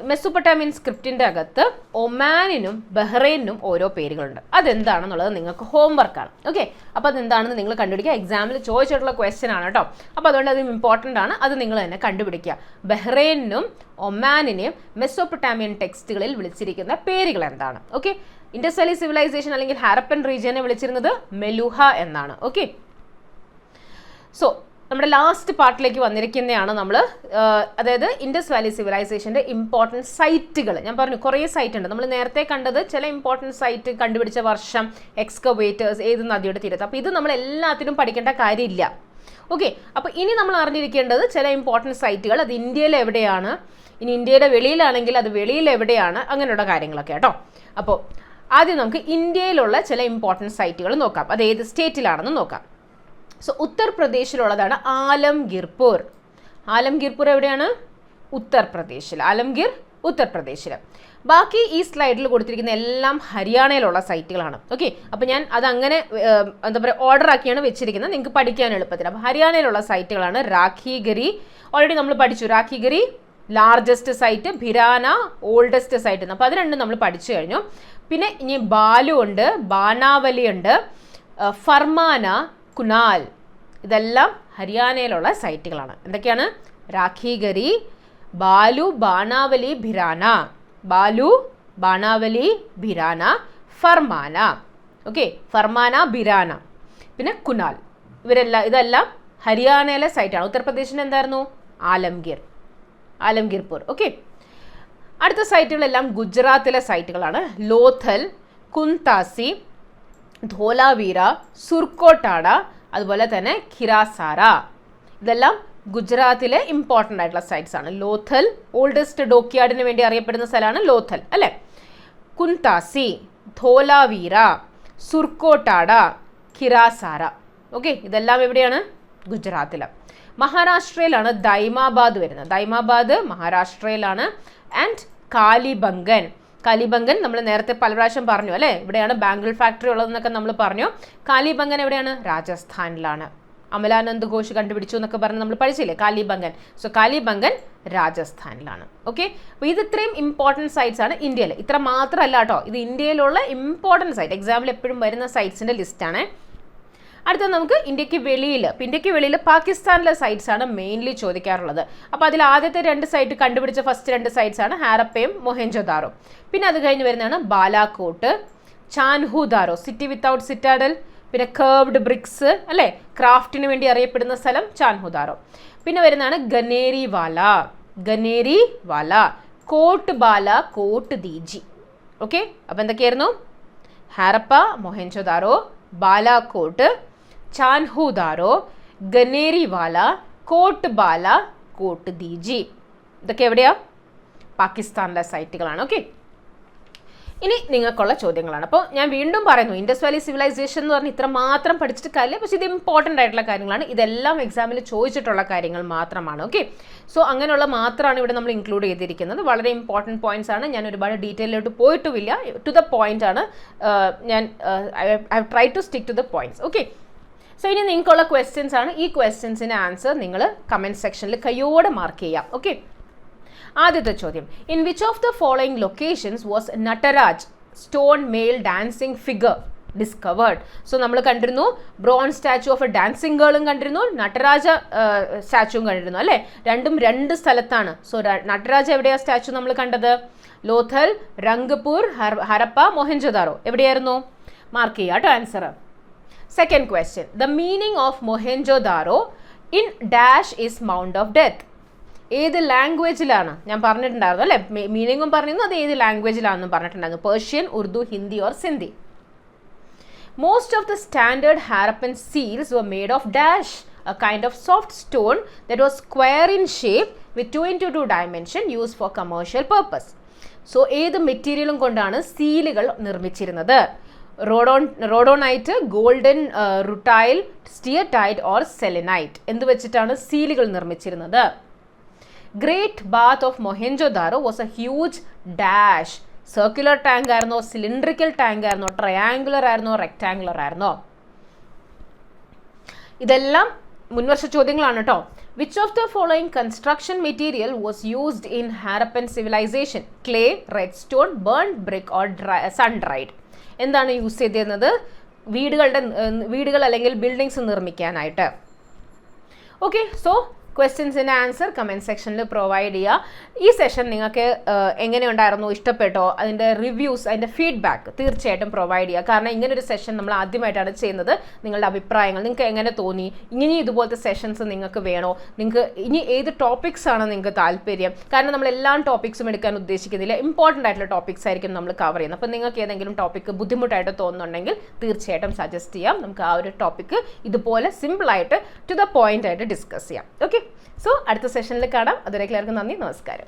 മെസ്സൊപ്പൊട്ടാമിയൻ സ്ക്രിപ്റ്റിൻ്റെ അകത്ത് ഒമാനിനും ബഹ്റൈനും ഓരോ പേരുകളുണ്ട്. അതെന്താണെന്നുള്ളത് നിങ്ങൾക്ക് ഹോംവർക്കാണ്. ഓക്കെ, അപ്പോൾ അതെന്താണെന്ന് നിങ്ങൾ കണ്ടുപിടിക്കുക. എക്സാമിൽ ചോദിച്ചിട്ടുള്ള ക്വസ്റ്റ്യൻ ആണ് കേട്ടോ. അപ്പോൾ അതുകൊണ്ട് അത് ഇമ്പോർട്ടൻ്റ് ആണ്, അത് നിങ്ങൾ തന്നെ കണ്ടുപിടിക്കുക. ബഹ്റൈനും ഒമാനിനെയും മെസ്സൊപ്പൊട്ടാമിയൻ ടെക്സ്റ്റുകളിൽ വിളിച്ചിരിക്കുന്ന പേരുകൾ എന്താണ്? ഓക്കെ, ഇൻഡസ് വാലി സിവിലൈസേഷൻ അല്ലെങ്കിൽ ഹാരപ്പൻ റീജിയനെ വിളിച്ചിരുന്നത് മെലുഹ എന്നാണ്. ഓക്കെ, സോ നമ്മുടെ ലാസ്റ്റ് പാർട്ടിലേക്ക് വന്നിരിക്കുന്നതാണ് നമ്മൾ, അതായത് ഇൻഡസ് വാലി സിവിലൈസേഷൻ്റെ ഇമ്പോർട്ടൻറ്റ് സൈറ്റുകൾ. ഞാൻ പറഞ്ഞു കുറേ സൈറ്റ് ഉണ്ട്. നമ്മൾ നേരത്തെ കണ്ടത് ചില ഇമ്പോർട്ടൻറ്റ് സൈറ്റ് കണ്ടുപിടിച്ച വർഷം, എക്സ്കവേറ്റേഴ്സ്, ഏത് നദിയുടെ തീരത്ത്. അപ്പോൾ ഇത് നമ്മൾ എല്ലാത്തിനും പഠിക്കേണ്ട കാര്യമില്ല. ഓക്കെ, അപ്പോൾ ഇനി നമ്മൾ അറിഞ്ഞിരിക്കേണ്ടത് ചില ഇമ്പോർട്ടൻറ്റ് സൈറ്റുകൾ, അത് ഇന്ത്യയിൽ എവിടെയാണ്, ഇനി ഇന്ത്യയുടെ വെളിയിലാണെങ്കിൽ അത് വെളിയിൽ എവിടെയാണ്, അങ്ങനെയുള്ള കാര്യങ്ങളൊക്കെ കേട്ടോ. അപ്പോൾ ആദ്യം നമുക്ക് ഇന്ത്യയിലുള്ള ചില ഇമ്പോർട്ടൻറ്റ് സൈറ്റുകൾ നോക്കാം. അത് ഏത് സ്റ്റേറ്റിലാണെന്ന് നോക്കാം. സോ ഉത്തർപ്രദേശിലുള്ളതാണ് ആലംഗീർപൂർ. ആലംഗീർപൂർ എവിടെയാണ്? ഉത്തർപ്രദേശിൽ. ആലംഗീർ ഉത്തർപ്രദേശിൽ. ബാക്കി ഈ സ്ലൈഡിൽ കൊടുത്തിരിക്കുന്ന എല്ലാം ഹരിയാനയിലുള്ള സൈറ്റുകളാണ്. ഓക്കെ, അപ്പോൾ ഞാൻ അതങ്ങനെ എന്താ പറയുക ഓർഡർ ആക്കിയാണ് വെച്ചിരിക്കുന്നത്, നിങ്ങൾക്ക് പഠിക്കാൻ എളുപ്പത്തിൽ. അപ്പോൾ ഹരിയാനയിലുള്ള സൈറ്റുകളാണ് രാഖിഗരി. ഓൾറെഡി നമ്മൾ പഠിച്ചു. രാഖിഗരി ലാർജസ്റ്റ് സൈറ്റ്, ഭിരാന ഓൾഡസ്റ്റ് സൈറ്റ്. അപ്പോൾ അത് രണ്ടും നമ്മൾ പഠിച്ചു കഴിഞ്ഞു. പിന്നെ ഇനി ബാലു ഉണ്ട്, ബാനാവലി ഉണ്ട്, ഫർമാന, കുനാൽ. ഇതെല്ലാം ഹരിയാനയിലുള്ള സൈറ്റുകളാണ്. എന്തൊക്കെയാണ്? രാഖിഗരി, ബാലു, ബാനാവലി, ഭിരാന. ബാലു, ബാനാവലി, ഭിരാന, ഫർമാന. ഓക്കെ, ഫർമാന, ഭിരാന, പിന്നെ കുനാൽ. ഇതെല്ലാം ഹരിയാനയിലെ സൈറ്റാണ്. ഉത്തർപ്രദേശിന് എന്തായിരുന്നു? ആലംഗീർപൂർ. ഓക്കെ, അടുത്ത സൈറ്റുകളെല്ലാം ഗുജറാത്തിലെ സൈറ്റുകളാണ്. ലോഥൽ, കുന്താസി, ധോലാവീര, സുർക്കോട്ടാട, അതുപോലെ തന്നെ ഖിരാസാര. ഇതെല്ലാം ഗുജറാത്തിലെ ഇമ്പോർട്ടൻ്റ് ആയിട്ടുള്ള സൈറ്റ്സ് ആണ്. ലോഥൽ ഓൾഡസ്റ്റ് ഡോക്യാർഡിന് വേണ്ടി അറിയപ്പെടുന്ന സ്ഥലമാണ് ലോഥൽ അല്ലേ. കുന്താസി, ധോലാവീര, സുർക്കോട്ടാട, ഖിരാസാര. ഓക്കെ, ഇതെല്ലാം എവിടെയാണ്? ഗുജറാത്തിൽ. മഹാരാഷ്ട്രയിലാണ് ദൈമാബാദ് വരുന്നത്. ദൈമാബാദ് മഹാരാഷ്ട്രയിലാണ്. ആൻഡ് കാലിബംഗൻ നമ്മൾ നേരത്തെ പല പ്രാവശ്യം പറഞ്ഞു അല്ലേ, ഇവിടെയാണ് ബാംഗിൾ ഫാക്ടറി ഉള്ളതെന്നൊക്കെ നമ്മൾ പറഞ്ഞു. കാലിബംഗൻ എവിടെയാണ്? രാജസ്ഥാനിലാണ്. അമലാനന്ദ് ഘോഷ് കണ്ടുപിടിച്ചു എന്നൊക്കെ പറഞ്ഞ് നമ്മൾ പഠിച്ചില്ലേ കാലിബംഗൻ. സോ കാലിബംഗൻ രാജസ്ഥാനിലാണ്. ഓക്കെ, അപ്പോൾ ഇത് ഇത്രയും ഇമ്പോർട്ടൻറ്റ് സൈറ്റ്സ് ആണ് ഇന്ത്യയിൽ. ഇത്ര മാത്രമല്ല കേട്ടോ, ഇത് ഇന്ത്യയിലുള്ള ഇമ്പോർട്ടൻറ്റ് സൈറ്റ്, എക്സാമിൽ എപ്പോഴും വരുന്ന സൈറ്റ്സിൻ്റെ ലിസ്റ്റാണ്. അടുത്തത് നമുക്ക് ഇന്ത്യക്ക് വെളിയിൽ പാകിസ്ഥാനിലെ സൈറ്റ്സ് ആണ് മെയിൻലി ചോദിക്കാറുള്ളത്. അപ്പോൾ അതിൽ ആദ്യത്തെ 2 സൈറ്റ് കണ്ടുപിടിച്ച ഫസ്റ്റ് 2 സൈറ്റ്സ് ആണ് ഹാരപ്പയും മൊഹെൻജോദാരോ. പിന്നെ അത് കഴിഞ്ഞ് വരുന്നതാണ് Balakot, Chanhudaro, city without citadel, പിന്നെ കർവ്ഡ് ബ്രിക്സ് അല്ലേ, ക്രാഫ്റ്റിന് വേണ്ടി അറിയപ്പെടുന്ന സ്ഥലം ചാൻഹുദാരോ. പിന്നെ വരുന്നതാണ് ഗനേരിവാല, കോട്ട് ബാല, കോട്ട് ദീജി. ഓക്കെ, അപ്പോൾ എന്തൊക്കെയായിരുന്നു? ഹാരപ്പ, മൊഹെൻജോദാരോ, ബാലാകോട്ട്, ചാൻഹുദാരോ, ഗനേരിവാല, കോട്ട് ബാല, കോട്ട് ദീജി. ഇതൊക്കെ എവിടെയാ? പാകിസ്ഥാനിലെ സൈറ്റുകളാണ്. ഓക്കെ, ഇനി നിങ്ങൾക്കുള്ള ചോദ്യങ്ങളാണ്. അപ്പോൾ ഞാൻ വീണ്ടും പറയുന്നു, ഇൻഡസ് വാലി സിവിലൈസേഷൻ എന്ന് പറഞ്ഞാൽ ഇത്ര മാത്രം പഠിച്ചിട്ട് കാര്യമില്ല, പക്ഷേ ഇത് ഇമ്പോർട്ടൻ്റ് ആയിട്ടുള്ള കാര്യങ്ങളാണ്. ഇതെല്ലാം എക്സാമിൽ ചോദിച്ചിട്ടുള്ള കാര്യങ്ങൾ മാത്രമാണ്. ഓക്കെ, സോ അങ്ങനെയുള്ള മാത്രമാണ് ഇവിടെ നമ്മൾ ഇൻക്ലൂഡ് ചെയ്തിരിക്കുന്നത്. വളരെ ഇമ്പോർട്ടൻറ്റ് പോയിന്റ്സ് ആണ്. ഞാൻ ഒരുപാട് ഡീറ്റെയിലോട്ട് പോയിട്ടുമില്ല, ടു ദ പോയിന്റ് ആണ്. I try to stick to the points. Okay, so ഇനി നിങ്ങൾക്കുള്ള ക്വസ്റ്റ്യൻസ് ആണ്. ഈ ക്വസ്റ്റ്യൻസിൻ്റെ ആൻസർ നിങ്ങൾ കമൻറ്റ് സെക്ഷനിൽ കയ്യോടെ മാർക്ക് ചെയ്യാം. ഓക്കെ, ആദ്യത്തെ ചോദ്യം, in which of the following locations was Nataraj stone male dancing figure discovered? So നമ്മൾ കണ്ടിരുന്നു bronze statue of a dancing ഗേളും കണ്ടിരുന്നു, നടരാജ സ്റ്റാച്ചുവും കണ്ടിരുന്നു അല്ലേ. രണ്ടും 2 സ്ഥലത്താണ്. സോ നടരാജ എവിടെയാണ് സ്റ്റാച്ചു നമ്മൾ കണ്ടത്? ലോഥൽ, രംഗ്പൂർ, ഹരപ്പ, മൊഹെൻജോദാരോ. എവിടെയായിരുന്നു? മാർക്ക് ചെയ്യുക കേട്ടോ answer. Second question, the meaning of Mohenjodaro in dash is mount of death? ഏത് ലാംഗ്വേജിലാണ്? ഞാൻ പറഞ്ഞിട്ടുണ്ടായിരുന്നു അല്ലേ, മീനിങ്ങും പറഞ്ഞിരുന്നു, അത് ഏത് ലാംഗ്വേജിലാണെന്നും പറഞ്ഞിട്ടുണ്ടായിരുന്നു. Persian, Urdu, Hindi or Sindhi. Most of the standard Harappan seals were made of dash, a kind of soft stone that was square in shape with 2 into 2 dimension used for commercial purpose. So ഏത് മെറ്റീരിയലും കൊണ്ടാണ് സീലുകൾ നിർമ്മിച്ചിരുന്നത്? Rhodonite, golden rutile, steatite or selenite. എന്ത് വെച്ചിട്ടാണ് സീലുകൾ നിർമ്മിച്ചിരുന്നത്? Great bath of Mohenjodaro was a huge dash. Circular tank ആയിരുന്നോ, സിലിണ്ടറിക്കൽ ടാങ്ക് ആയിരുന്നോ, ട്രയാങ്കുലർ ആയിരുന്നോ, റെക്ടാങ്കുലർ ആയിരുന്നോ? ഇതെല്ലാം മുൻവർഷ ചോദ്യങ്ങളാണ് കേട്ടോ. Which of the following construction material was used in Harappan civilization? Clay, redstone, burnt brick or sun dried? എന്താണ് use ചെയ്തിരുന്നത് വീടുകൾ അല്ലെങ്കിൽ ബിൽഡിങ്സ് നിർമ്മിക്കാനായിട്ട്? ഓക്കെ, സോ ക്വസ്റ്റ്യൻസിൻ്റെ ആൻസർ കമൻറ്റ് സെക്ഷനിൽ പ്രൊവൈഡ് ചെയ്യുക. ഈ സെഷൻ നിങ്ങൾക്ക് എങ്ങനെയുണ്ടായിരുന്നു, ഇഷ്ടപ്പെട്ടോ, അതിൻ്റെ റിവ്യൂസ്, അതിൻ്റെ ഫീഡ്ബാക്ക് തീർച്ചയായിട്ടും പ്രൊവൈഡ് ചെയ്യുക. കാരണം ഇങ്ങനൊരു സെഷൻ നമ്മൾ ആദ്യമായിട്ടാണ് ചെയ്യുന്നത്. നിങ്ങളുടെ അഭിപ്രായങ്ങൾ, നിങ്ങൾക്ക് എങ്ങനെ തോന്നി, ഇനി ഇതുപോലത്തെ സെഷൻസ് നിങ്ങൾക്ക് വേണോ, നിങ്ങൾക്ക് ഇനി ഏത് ടോപ്പിക്സ് ആണ് നിങ്ങൾക്ക് താല്പര്യം? കാരണം നമ്മൾ എല്ലാ ടോപ്പിക്സും എടുക്കാൻ ഉദ്ദേശിക്കുന്നില്ല, ഇമ്പോർട്ടൻ്റ് ആയിട്ടുള്ള ടോപ്പിക്സ് ആയിരിക്കും നമ്മൾ കവർ ചെയ്യുന്നത്. അപ്പോൾ നിങ്ങൾക്ക് ഏതെങ്കിലും ടോപ്പിക്ക് ബുദ്ധിമുട്ടായിട്ട് തോന്നുന്നുണ്ടെങ്കിൽ തീർച്ചയായിട്ടും സജസ്റ്റ് ചെയ്യാം. നമുക്ക് ആ ഒരു ടോപ്പിക്ക് ഇതുപോലെ സിമ്പിളായിട്ട് ടു ദ പോയിന്റ് ആയിട്ട് ഡിസ്കസ് ചെയ്യാം. ഓക്കെ, സോ അടുത്ത സെഷനിൽ കാണാം. അതുവരെ എല്ലാവർക്കും നന്ദി, നമസ്കാരം.